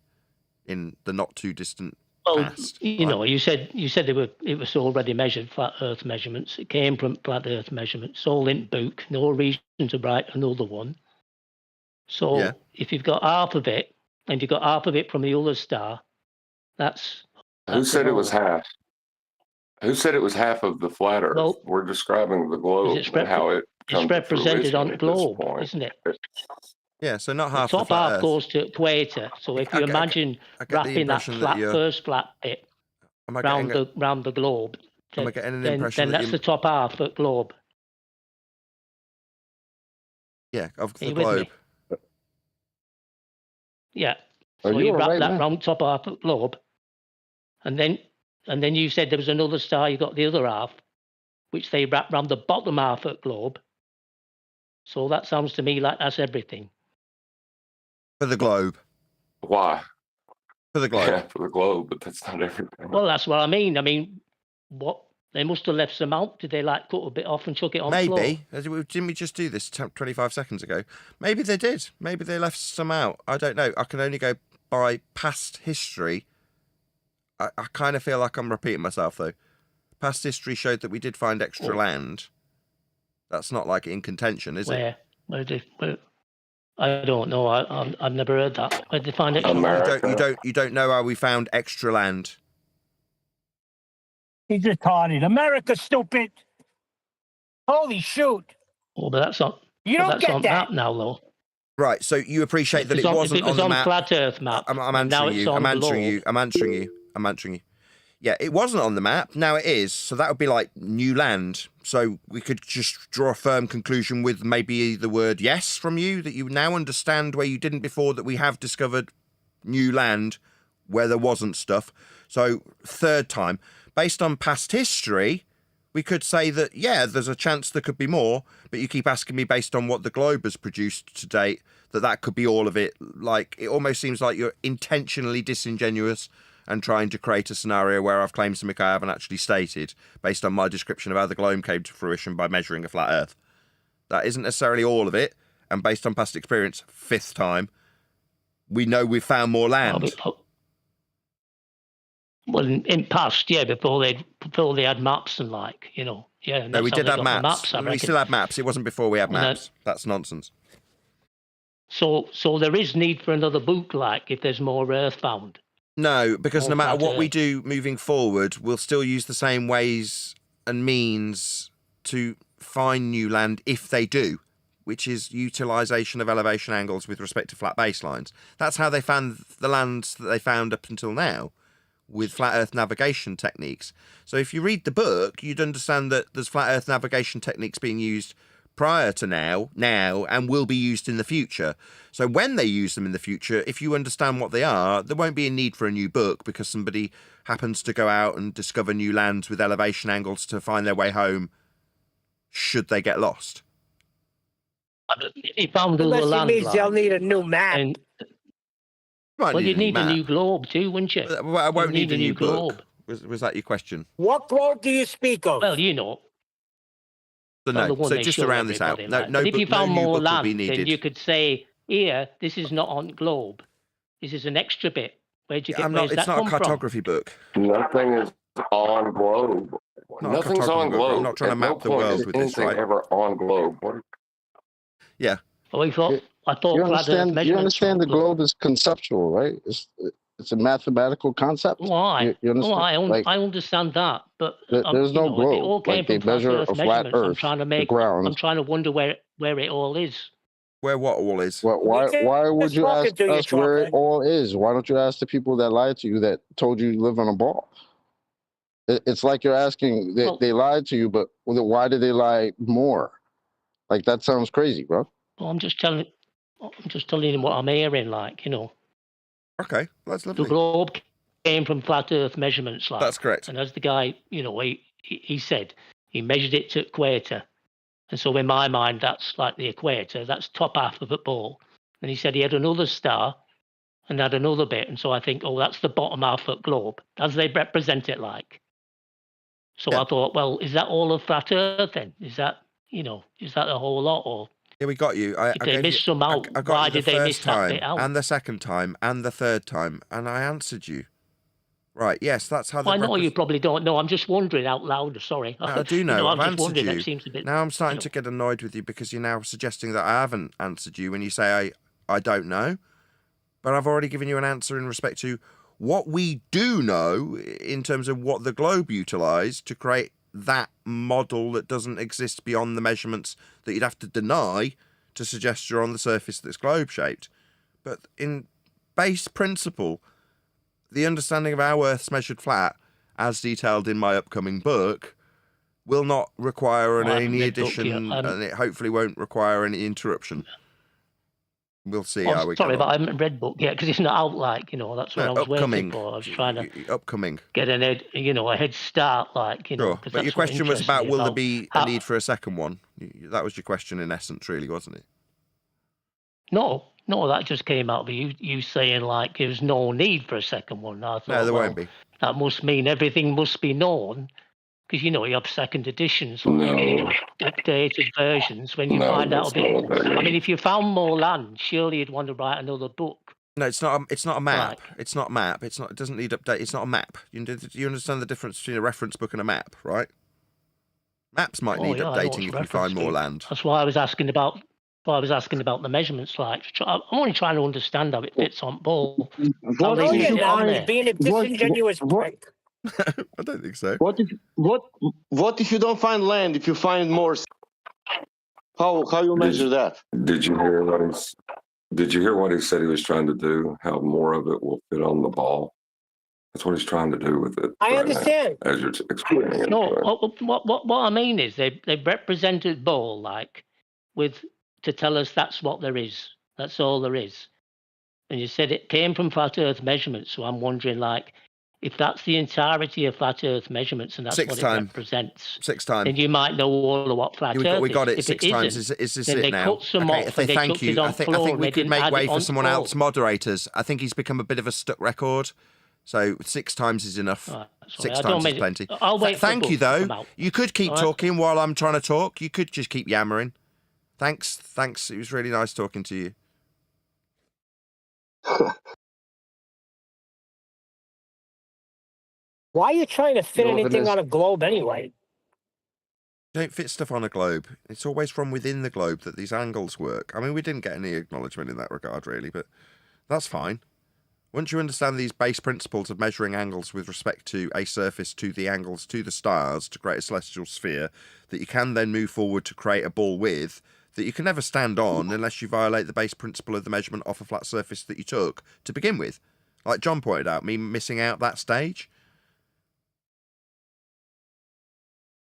in the not too distant past.
You said it was already measured, flat Earth measurements. It came from flat Earth measurements, all in book. No reason to write another one. So if you've got half of it, and you got half of it from the other star, that's
Who said it was half? Who said it was half of the flat Earth?
Well,
we're describing the globe and how it comes
it's represented on the globe,
point.
isn't it?
Yeah, so not half
the
the
top
flat
half
Earth.
goes to equator. So if you imagine wrapping that first flat bit round the globe, then that's the top half of the globe.
Yeah, of the globe.
Yeah. So you wrap that round top half of the globe, and then you said there was another star. You got the other half, which they wrap round the bottom half of the globe. So that sounds to me like that's everything.
For the globe.
Why?
For the globe.
Yeah, for the globe, but that's not everything.
Well, that's what I mean. I mean, what? They must have left some out. Did they cut a bit off and chuck it on the floor?
Maybe. Didn't we just do this 25 seconds ago? Maybe they did. Maybe they left some out. I don't know. I can only go by past history. I kind of feel like I'm repeating myself, though. Past history showed that we did find extra land. That's not like in contention, is it?
Where I don't know. I've never heard that. Where did they find extra
land?
You don't know how we found extra land.
He's retarded. America, stupid. Holy shoot.
Oh, but that's not.
You don't
that's
get
on
that
map now, though.
Right. So you appreciate that it wasn't on the map.
Flat Earth map.
I'm answering you. I'm answering you. Yeah, it wasn't on the map. Now it is. So that would be like new land. So we could just draw a firm conclusion with maybe the word yes from you, that you now understand where you didn't before, that we have discovered new land where there wasn't stuff. So third time, based on past history, We could say that, yeah, there's a chance there could be more, but you keep asking me based on what the globe has produced to date, that could be all of it. Like, it almost seems like you're intentionally disingenuous and trying to create a scenario where I've claimed something I haven't actually stated based on my description of how the globe came to fruition by measuring a flat Earth. That isn't necessarily all of it, and based on past experience, 5th time, we know we've found more land.
Well, in past, yeah, before they had maps and yeah.
No, we did have maps.
I
We
reckon.
still had maps. It wasn't before we had
And then-
maps. That's nonsense.
So there is need for another book, if there's more Earthbound.
No, because no
More
matter
flat
what we
Earth.
do moving forward, we'll still use the same ways and means to find new land if they do, which is utilisation of elevation angles with respect to flat baselines. That's how they found the lands that they found up until now, with flat Earth navigation techniques. So if you read the book, you'd understand that there's flat Earth navigation techniques being used prior to now, and will be used in the future. So when they use them in the future, if you understand what they are, there won't be a need for a new book because somebody happens to go out and discover new lands with elevation angles to find their way home should they get lost.
If you found all the
Unless it
land,
means they'll need a new map.
and,
Might
well, you'd need a
map.
new globe too, wouldn't you?
Well, I won't
You'd
need a new
globe.
book. Was that your question?
What globe do you speak of?
Well,
So
well, the
no.
one
So
they
just to
show
round this out,
everybody,
no
But if you
book, no
found
new
more
book will be
land, then
needed.
you could say, here, this is not on globe. This is an extra bit. Where'd you get? Where's
It's
that
not
come
a
from?
cartography book.
Nothing is on globe.
Not a
Nothing's
cartography
on
book.
globe.
I'm not trying to
At no
map the
point
world
is
with this,
anything
right?
ever on globe. What?
Yeah.
Oh, I thought
You
flat Earth
understand? You
measurements
understand
were
the
on globe.
globe is conceptual, right? It's a mathematical concept.
Why?
You understand?
I understand that, but
There's no
it
globe.
all came
Like they
from flat
measure
Earth
a flat
measurements.
Earth, the ground.
I'm trying to wonder where it all is.
Where what all is?
Why would you ask
to you,
us where it
Chocolate.
all is? Why don't you ask the people that lied to you that told you live on a ball? It's like you're asking. They lied to you, but why did they lie more? Like that sounds crazy, bro.
Well, I'm just telling you what I'm hearing.
Okay, that's
The
lovely.
globe came from flat Earth measurements.
That's correct.
And as the guy, he said, he measured it to equator. And so in my mind, that's like the equator. That's top half of a ball. And he said he had another star and had another bit. And so I think, that's the bottom half of the globe, as they represent it like. So I thought, well, is that all of flat Earth then? Is that the whole lot? Or
Yeah, we got you.
if they missed some out,
I got
why
you the
did they miss
first
that
time,
bit out?
and the second time, and the third time, and I answered you. Right? Yes, that's how.
I know you probably don't know. I'm just wondering out loud. Sorry.
No, I do know.
I'm
I've
just
answered
wondering.
you.
That seems a bit.
Now I'm starting to get annoyed with you because you're now suggesting that I haven't answered you when you say I don't know. But I've already given you an answer in respect to what we do know in terms of what the globe utilised to create that model that doesn't exist beyond the measurements that you'd have to deny to suggest you're on the surface that's globe-shaped. But in base principle, the understanding of how Earth's measured flat, as detailed in my upcoming book, will not require any addition, and it hopefully won't require any interruption. We'll see how we
sorry,
get
but
on.
I haven't read book yet because it's not out. That's what I was waiting for. I was trying to
upcoming
get a head start.
Sure. But your question was about will there be a need for a second one? That was your question in essence, really, wasn't it?
No, that just came out of you saying there's no need for a second one. I thought,
No, there won't be.
That must mean everything must be known. Because you have second editions, updated versions. When you find out a bit more, I mean, if you found more land, surely you'd want to write another book.
No, it's not. It's not a map. It's not a map. It's not. It doesn't need update. It's not a map. You understand the difference between a reference book and a map, right? Maps might need updating if you find more land.
That's why I was asking about. The measurements. I'm only trying to understand how it fits on ball.
Being a disingenuous prick.
I don't think so.
What if you don't find land? If you find more, how you measure that?
Did you hear what he said he was trying to do? How more of it will fit on the ball? That's what he's trying to do with it.
I understand.
Now, as you're explaining it.
No, what I mean is they represented ball to tell us that's what there is. That's all there is. And you said it came from flat Earth measurements. So I'm wondering if that's the entirety of flat Earth measurements and that's
Six
what it
time.
represents,
6 time.
then you might know all of what flat
Yeah,
Earth
we got
is.
it
If
6
it
times.
isn't,
Is this
then
it
they
now?
cut some
Okay,
off and they
thank
chucked
you.
it on
I
floor
think
and
we
they
could
didn't
make
add
way
it
for
on
someone
floor.
else. Moderators, I think he's become a bit of a stuck record. So 6 times is enough.
Right, sorry,
6
I don't
times is
mean
plenty.
I'll wait for
Thank you,
books to
though.
come out.
You could keep
All right?
talking while I'm trying to talk. You could just keep yammering. Thanks. It was really nice talking to you.
Why are you trying to fit anything
Northerners.
on a globe anyway?
Don't fit stuff on a globe. It's always from within the globe that these angles work. I mean, we didn't get any acknowledgement in that regard, really, but that's fine. Once you understand these base principles of measuring angles with respect to a surface to the angles to the stars to create a celestial sphere that you can then move forward to create a ball with, that you can never stand on unless you violate the base principle of the measurement off a flat surface that you took to begin with. Like John pointed out, me missing out that stage.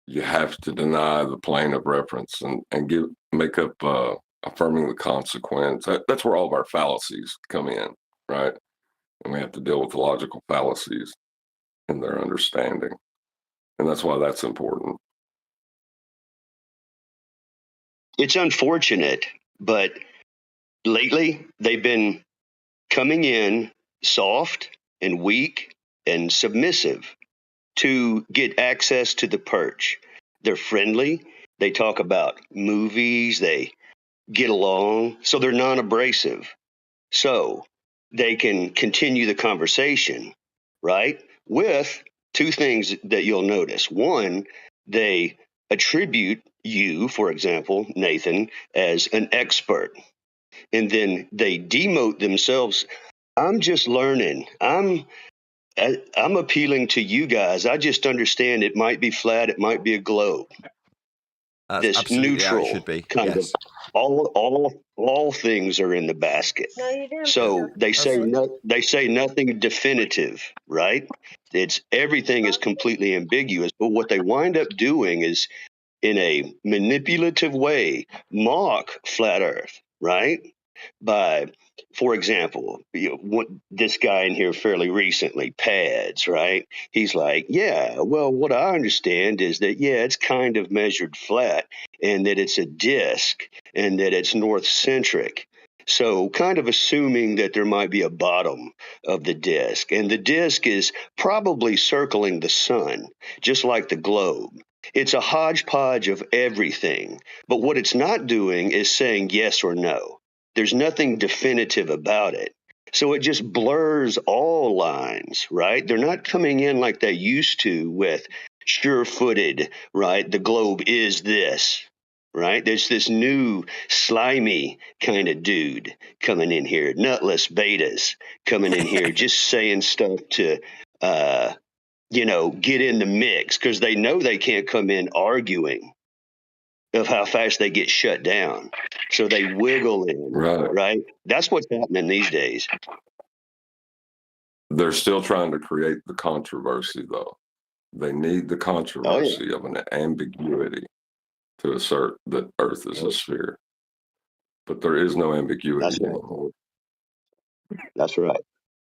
You have to deny the plane of reference and make up affirming the consequence. That's where all of our fallacies come in, right? And we have to deal with the logical fallacies in their understanding. And that's why that's important.
It's unfortunate, but lately they've been coming in soft and weak and submissive to get access to the perch. They're friendly. They talk about movies. They get along. So they're non-abrasive. So they can continue the conversation, right? With two things that you'll notice. One, they attribute you, for example, Nathan, as an expert. And then they demote themselves. I'm just learning. I'm appealing to you guys. I just understand it might be flat, it might be a globe.
That's
this
absolutely how it
neutral
should be.
kind
Yes.
of all things are in the basket.
No, you didn't.
So they say
That's-
they say nothing definitive, right? It's everything is completely ambiguous. But what they wind up doing is, in a manipulative way, mock flat Earth, right? By, for example, this guy in here fairly recently, Pads, right? He's like, yeah, well, what I understand is that, yeah, it's kind of measured flat and that it's a disk and that it's north centric. So kind of assuming that there might be a bottom of the disk, and the disk is probably circling the sun, just like the globe. It's a hodgepodge of everything. But what it's not doing is saying yes or no. There's nothing definitive about it. So it just blurs all lines, right? They're not coming in like they used to with sure-footed, right? The globe is this, right? There's this new slimy kind of dude coming in here, nutless betas coming in here, just saying stuff to, get in the mix because they know they can't come in arguing of how fast they get shut down. So they wiggle in, right? That's what's happening these days.
They're still trying to create the controversy, though. They need the controversy of an ambiguity to assert that Earth is a sphere. But there is no ambiguity anymore.
That's right.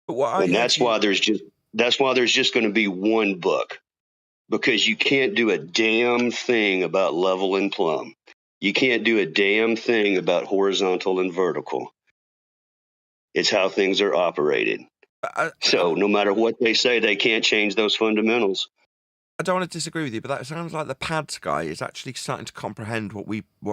And that's why there's just going to be one book, because you can't do a damn thing about level and plumb. You can't do a damn thing about horizontal and vertical. It's how things are operated. So no matter what they say, they can't change those fundamentals.
I don't want to disagree with you, but that sounds like the pads guy is actually starting to comprehend what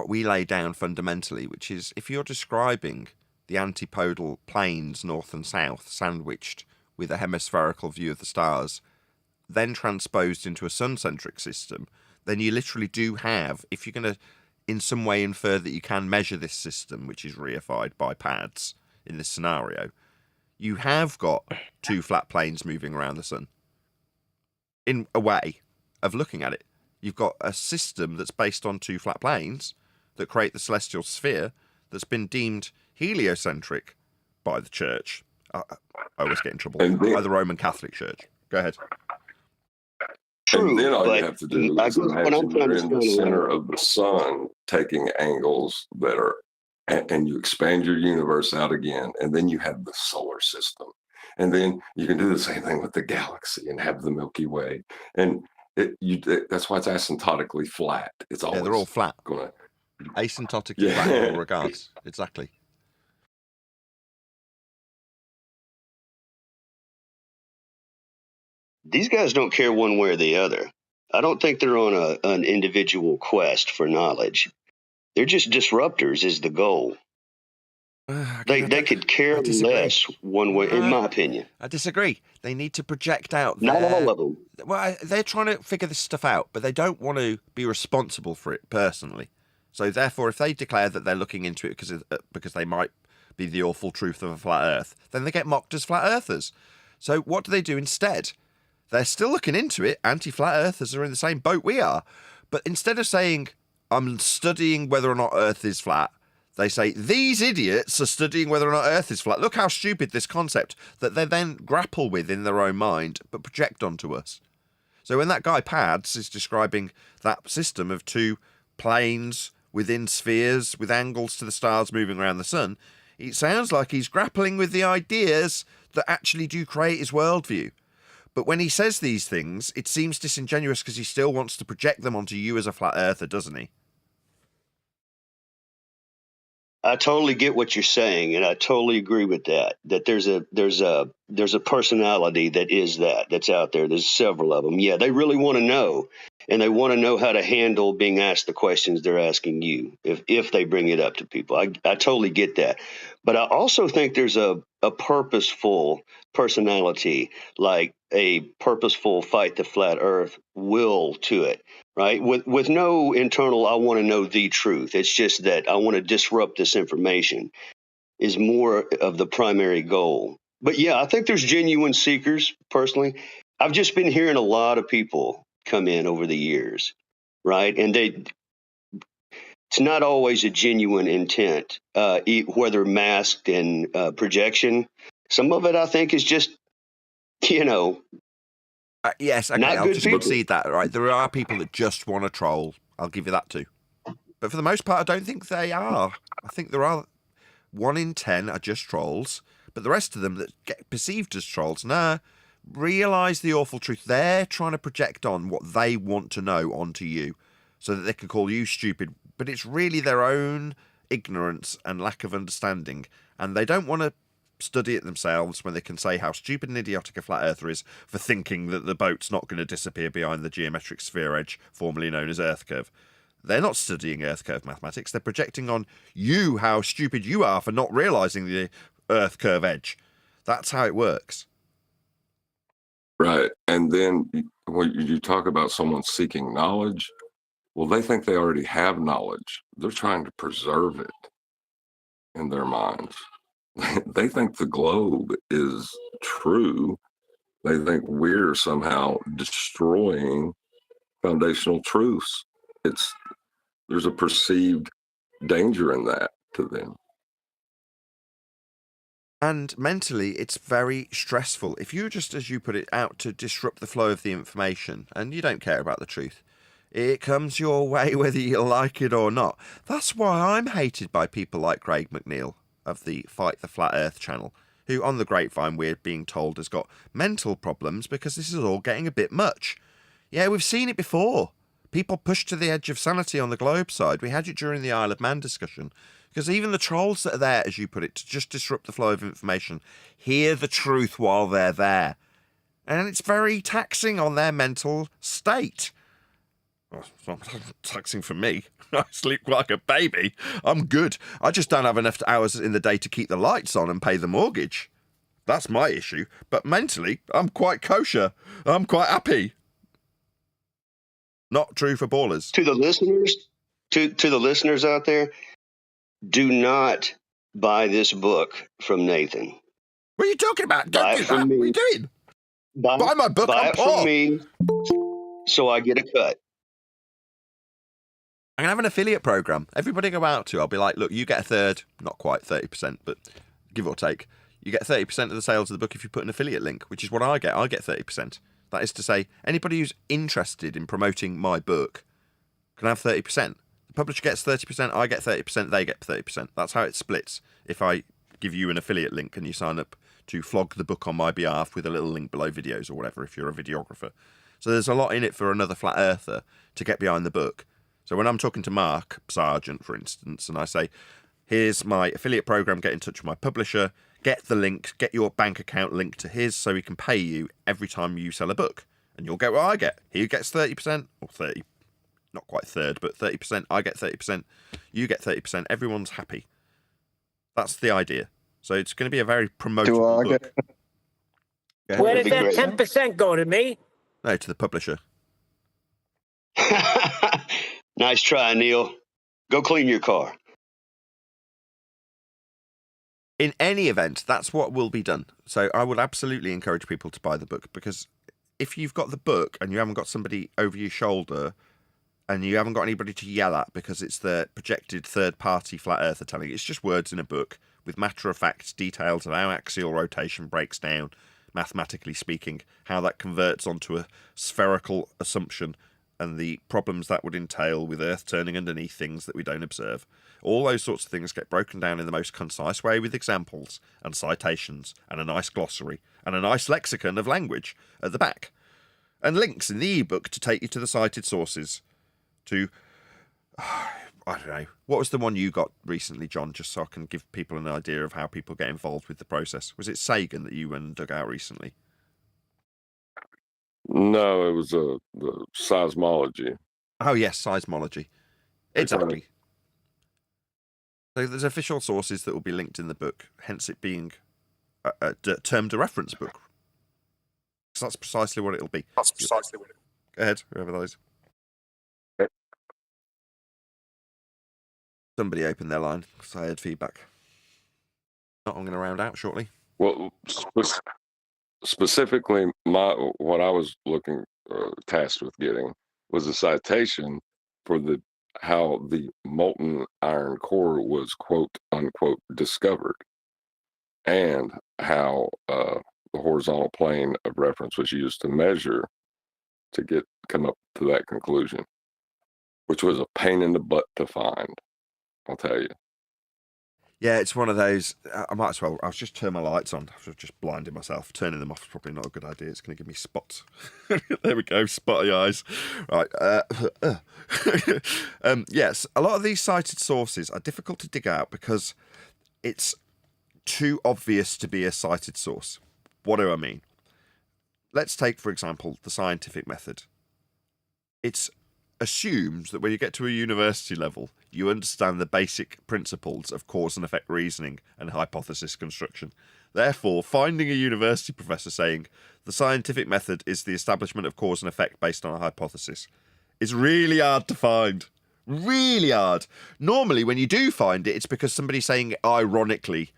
we lay down fundamentally, which is if you're describing the antipodal planes north and south sandwiched with a hemispherical view of the stars, then transposed into a sun-centric system, then you literally do have, if you're going to in some way infer that you can measure this system, which is reified by pads in this scenario, you have got two flat planes moving around the sun. In a way of looking at it, you've got a system that's based on two flat planes that create the celestial sphere that's been deemed heliocentric by the church. I always get in trouble. By the Roman Catholic Church. Go ahead.
True,
and then all
but
you have to do is imagine you're in the center of the sun taking angles that are, and you expand your universe out again, and then you have the solar system. And then you can do the same thing with the galaxy and have the Milky Way. And that's why it's asymptotically flat. It's always
they're all flat.
Gonna
asymptotically flat in all regards. Exactly.
These guys don't care one way or the other. I don't think they're on an individual quest for knowledge. They're just disruptors is the goal. They could care less one way, in my opinion.
I disagree. They need to project out
Not all of them.
Well, they're trying to figure this stuff out, but they don't want to be responsible for it personally. So therefore, if they declare that they're looking into it because they might be the awful truth of a flat Earth, then they get mocked as flat earthers. So what do they do instead? They're still looking into it. Anti-flat earthers are in the same boat we are. But instead of saying, I'm studying whether or not Earth is flat, they say, these idiots are studying whether or not Earth is flat. Look how stupid this concept that they then grapple with in their own mind, but project onto us. So when that guy Pads is describing that system of two planes within spheres with angles to the stars moving around the sun, it sounds like he's grappling with the ideas that actually do create his worldview. But when he says these things, it seems disingenuous because he still wants to project them onto you as a flat earther, doesn't he?
I totally get what you're saying, and I totally agree with that. That there's a personality that's out there. There's several of them. Yeah, they really want to know, and they want to know how to handle being asked the questions they're asking you if they bring it up to people. I totally get that, but I also think there's a purposeful personality, like a purposeful fight the flat Earth will to it. Right. With no internal, I want to know the truth. It's just that I want to disrupt this information is more of the primary goal. But yeah, I think there's genuine seekers personally. I've just been hearing a lot of people come in over the years. Right. And it's not always a genuine intent, whether masked in projection. Some of it, I think, is just,
yes, okay, I'll just concede that, right? There are people that just want to troll. I'll give you that too. But for the most part, I don't think they are. I think there are 1 in 10 are just trolls, but the rest of them that get perceived as trolls, realise the awful truth. They're trying to project on what they want to know onto you so that they can call you stupid, but it's really their own ignorance and lack of understanding, and they don't want to study it themselves when they can say how stupid and idiotic a flat earther is for thinking that the boat's not going to disappear behind the geometric sphere edge, formerly known as Earth curve. They're not studying Earth curve mathematics. They're projecting on you how stupid you are for not realising the Earth curve edge. That's how it works.
Right. And then when you talk about someone seeking knowledge, well, they think they already have knowledge. They're trying to preserve it in their minds. They think the globe is true. They think we're somehow destroying foundational truths. There's a perceived danger in that to them.
And mentally, it's very stressful. If you're just, as you put it, out to disrupt the flow of the information and you don't care about the truth, it comes your way whether you like it or not. That's why I'm hated by people like Craig McNeil of the Fight the Flat Earth channel, who on the grapevine we're being told has got mental problems because this is all getting a bit much. Yeah, we've seen it before. People pushed to the edge of sanity on the globe side. We had it during the Isle of Man discussion. Because even the trolls that are there, as you put it, to just disrupt the flow of information, hear the truth while they're there. And it's very taxing on their mental state. Well, it's not taxing for me. I sleep like a baby. I'm good. I just don't have enough hours in the day to keep the lights on and pay the mortgage. That's my issue. But mentally, I'm quite kosher. I'm quite happy. Not true for ballers.
To the listeners out there, do not buy this book from Nathan.
What are you talking about? Don't do that. What are you doing? Buy my book.
Buy it from me so I get a cut.
I'm going to have an affiliate program. Everybody go out to, I'll be like, look, you get a third, not quite 30%, but give or take. You get 30% of the sales of the book if you put an affiliate link, which is what I get. I get 30%. That is to say, anybody who's interested in promoting my book can have 30%. The publisher gets 30%, I get 30%, they get 30%. That's how it splits if I give you an affiliate link and you sign up to flog the book on my behalf with a little link below videos or whatever if you're a videographer. So there's a lot in it for another flat earther to get behind the book. So when I'm talking to Mark Sargent, for instance, and I say, here's my affiliate program, get in touch with my publisher, get the link, get your bank account linked to his so he can pay you every time you sell a book. And you'll get what I get. He gets 30%, or 30, not quite third, but 30%. I get 30%. You get 30%. Everyone's happy. That's the idea. So it's going to be a very promotable book.
Where does that 10% go, to me?
No, to the publisher.
Nice try, Neil. Go clean your car.
In any event, that's what will be done. So I would absolutely encourage people to buy the book, because if you've got the book and you haven't got somebody over your shoulder and you haven't got anybody to yell at because it's the projected third-party flat earther telling you, it's just words in a book with matter-of-fact details of how axial rotation breaks down, mathematically speaking, how that converts onto a spherical assumption and the problems that would entail with Earth turning underneath things that we don't observe. All those sorts of things get broken down in the most concise way with examples and citations and a nice glossary and a nice lexicon of language at the back. And links in the ebook to take you to the cited sources. To, I don't know, what was the one you got recently, John, just so I can give people an idea of how people get involved with the process? Was it Sagan that you went and dug out recently?
No, it was the seismology.
Oh, yes, seismology. Exactly. So there's official sources that will be linked in the book, hence it being termed a reference book. So that's precisely what it'll be. That's precisely what it is. Go ahead, whoever that is. Somebody opened their line because I heard feedback. I'm going to round out shortly.
Well, specifically, what I was looking tasked with getting was a citation for how the molten iron core was quote unquote discovered, and how the horizontal plane of reference was used to measure to come up to that conclusion, which was a pain in the butt to find. I'll tell you.
Yeah, it's one of those. I might as well. I'll just turn my lights on. I've just blinded myself. Turning them off is probably not a good idea. It's going to give me spots. There we go, spotty eyes. Right. Yes, a lot of these cited sources are difficult to dig out because it's too obvious to be a cited source. What do I mean? Let's take, for example, the scientific method. It's assumes that when you get to a university level, you understand the basic principles of cause and effect reasoning and hypothesis construction. Therefore, finding a university professor saying the scientific method is the establishment of cause and effect based on a hypothesis is really hard to find. Really hard. Normally, when you do find it, it's because somebody's saying it ironically.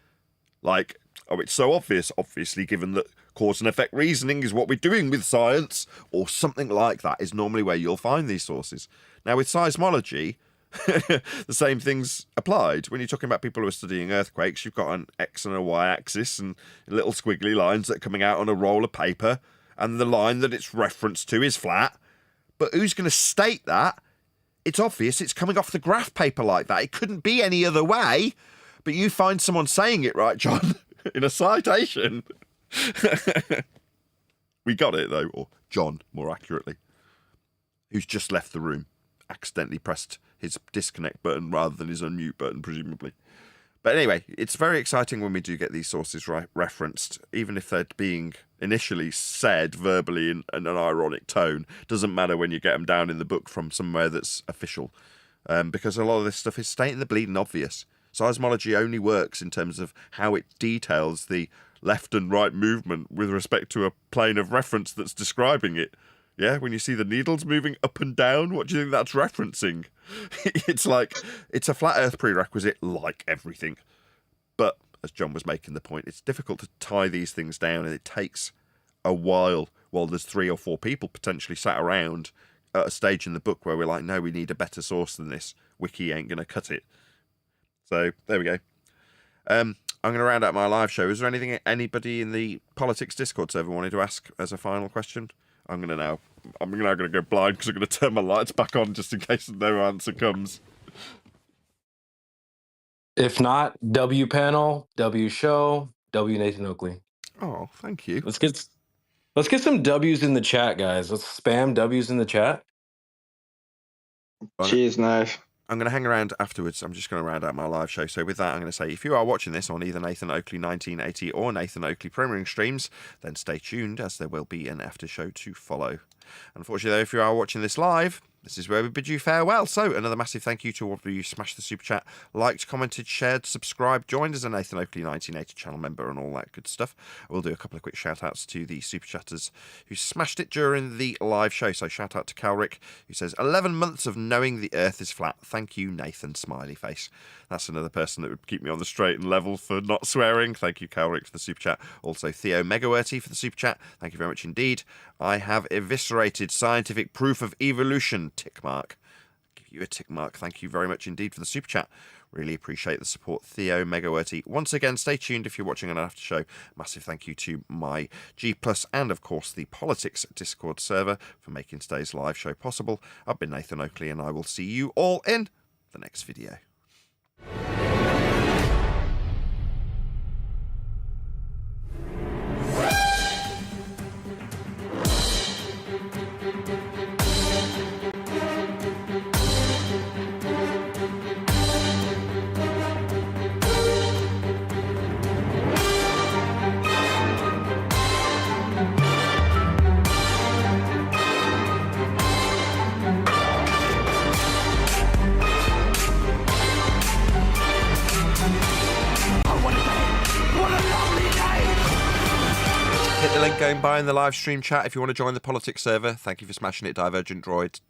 Like, oh, it's so obvious, obviously, given that cause and effect reasoning is what we're doing with science, or something like that is normally where you'll find these sources. Now, with seismology, the same things applied. When you're talking about people who are studying earthquakes, you've got an X and a Y axis and little squiggly lines that are coming out on a roll of paper, and the line that it's referenced to is flat. But who's going to state that? It's obvious it's coming off the graph paper like that. It couldn't be any other way. But you find someone saying it, right, John, in a citation. We got it, though, or John, more accurately, who's just left the room, accidentally pressed his disconnect button rather than his unmute button, presumably. But anyway, it's very exciting when we do get these sources referenced, even if they're being initially said verbally in an ironic tone. Doesn't matter when you get them down in the book from somewhere that's official, because a lot of this stuff is stating the bleeding obvious. Seismology only works in terms of how it details the left and right movement with respect to a plane of reference that's describing it. Yeah, when you see the needles moving up and down, what do you think that's referencing? It's like, it's a flat earth prerequisite like everything. But, as John was making the point, it's difficult to tie these things down, and it takes a while there's 3 or 4 people potentially sat around at a stage in the book where we're like, no, we need a better source than this. Wiki ain't going to cut it. So, there we go. I'm going to round out my live show. Is there anything anybody in the politics Discord server wanted to ask as a final question? I'm now going to go blind because I'm going to turn my lights back on just in case no answer comes.
If not, W panel, W show, W Nathan Oakley.
Oh, thank you.
Let's get some W's in the chat, guys. Let's spam W's in the chat.
Cheers, knife.
I'm going to hang around afterwards. I'm just going to round out my live show. So with that, I'm going to say, if you are watching this on either Nathan Oakley 1980 or Nathan Oakley Premiering streams, then stay tuned, as there will be an after show to follow. Unfortunately, though, if you are watching this live, this is where we bid you farewell. So another massive thank you to all of you who smashed the super chat, liked, commented, shared, subscribed, joined as a Nathan Oakley 1980 channel member and all that good stuff. I will do a couple of quick shout outs to the super chatters who smashed it during the live show. So shout out to Calric, who says 11 months of knowing the earth is flat. Thank you, Nathan, smiley face. That's another person that would keep me on the straight and level for not swearing. Thank you, Calric, for the super chat. Also Theo Megawerty for the super chat. Thank you very much indeed. I have eviscerated scientific proof of evolution. Tick mark. Give you a tick mark. Thank you very much indeed for the super chat. Really appreciate the support, Theo Megawerty. Once again, stay tuned if you're watching an after show. Massive thank you to my G+ and, of course, the Politics Discord server for making today's live show possible. I've been Nathan Oakley, and I will see you all in the next video. Hit the link going by in the live stream chat if you want to join the politics server. Thank you for smashing it, Divergent Droid.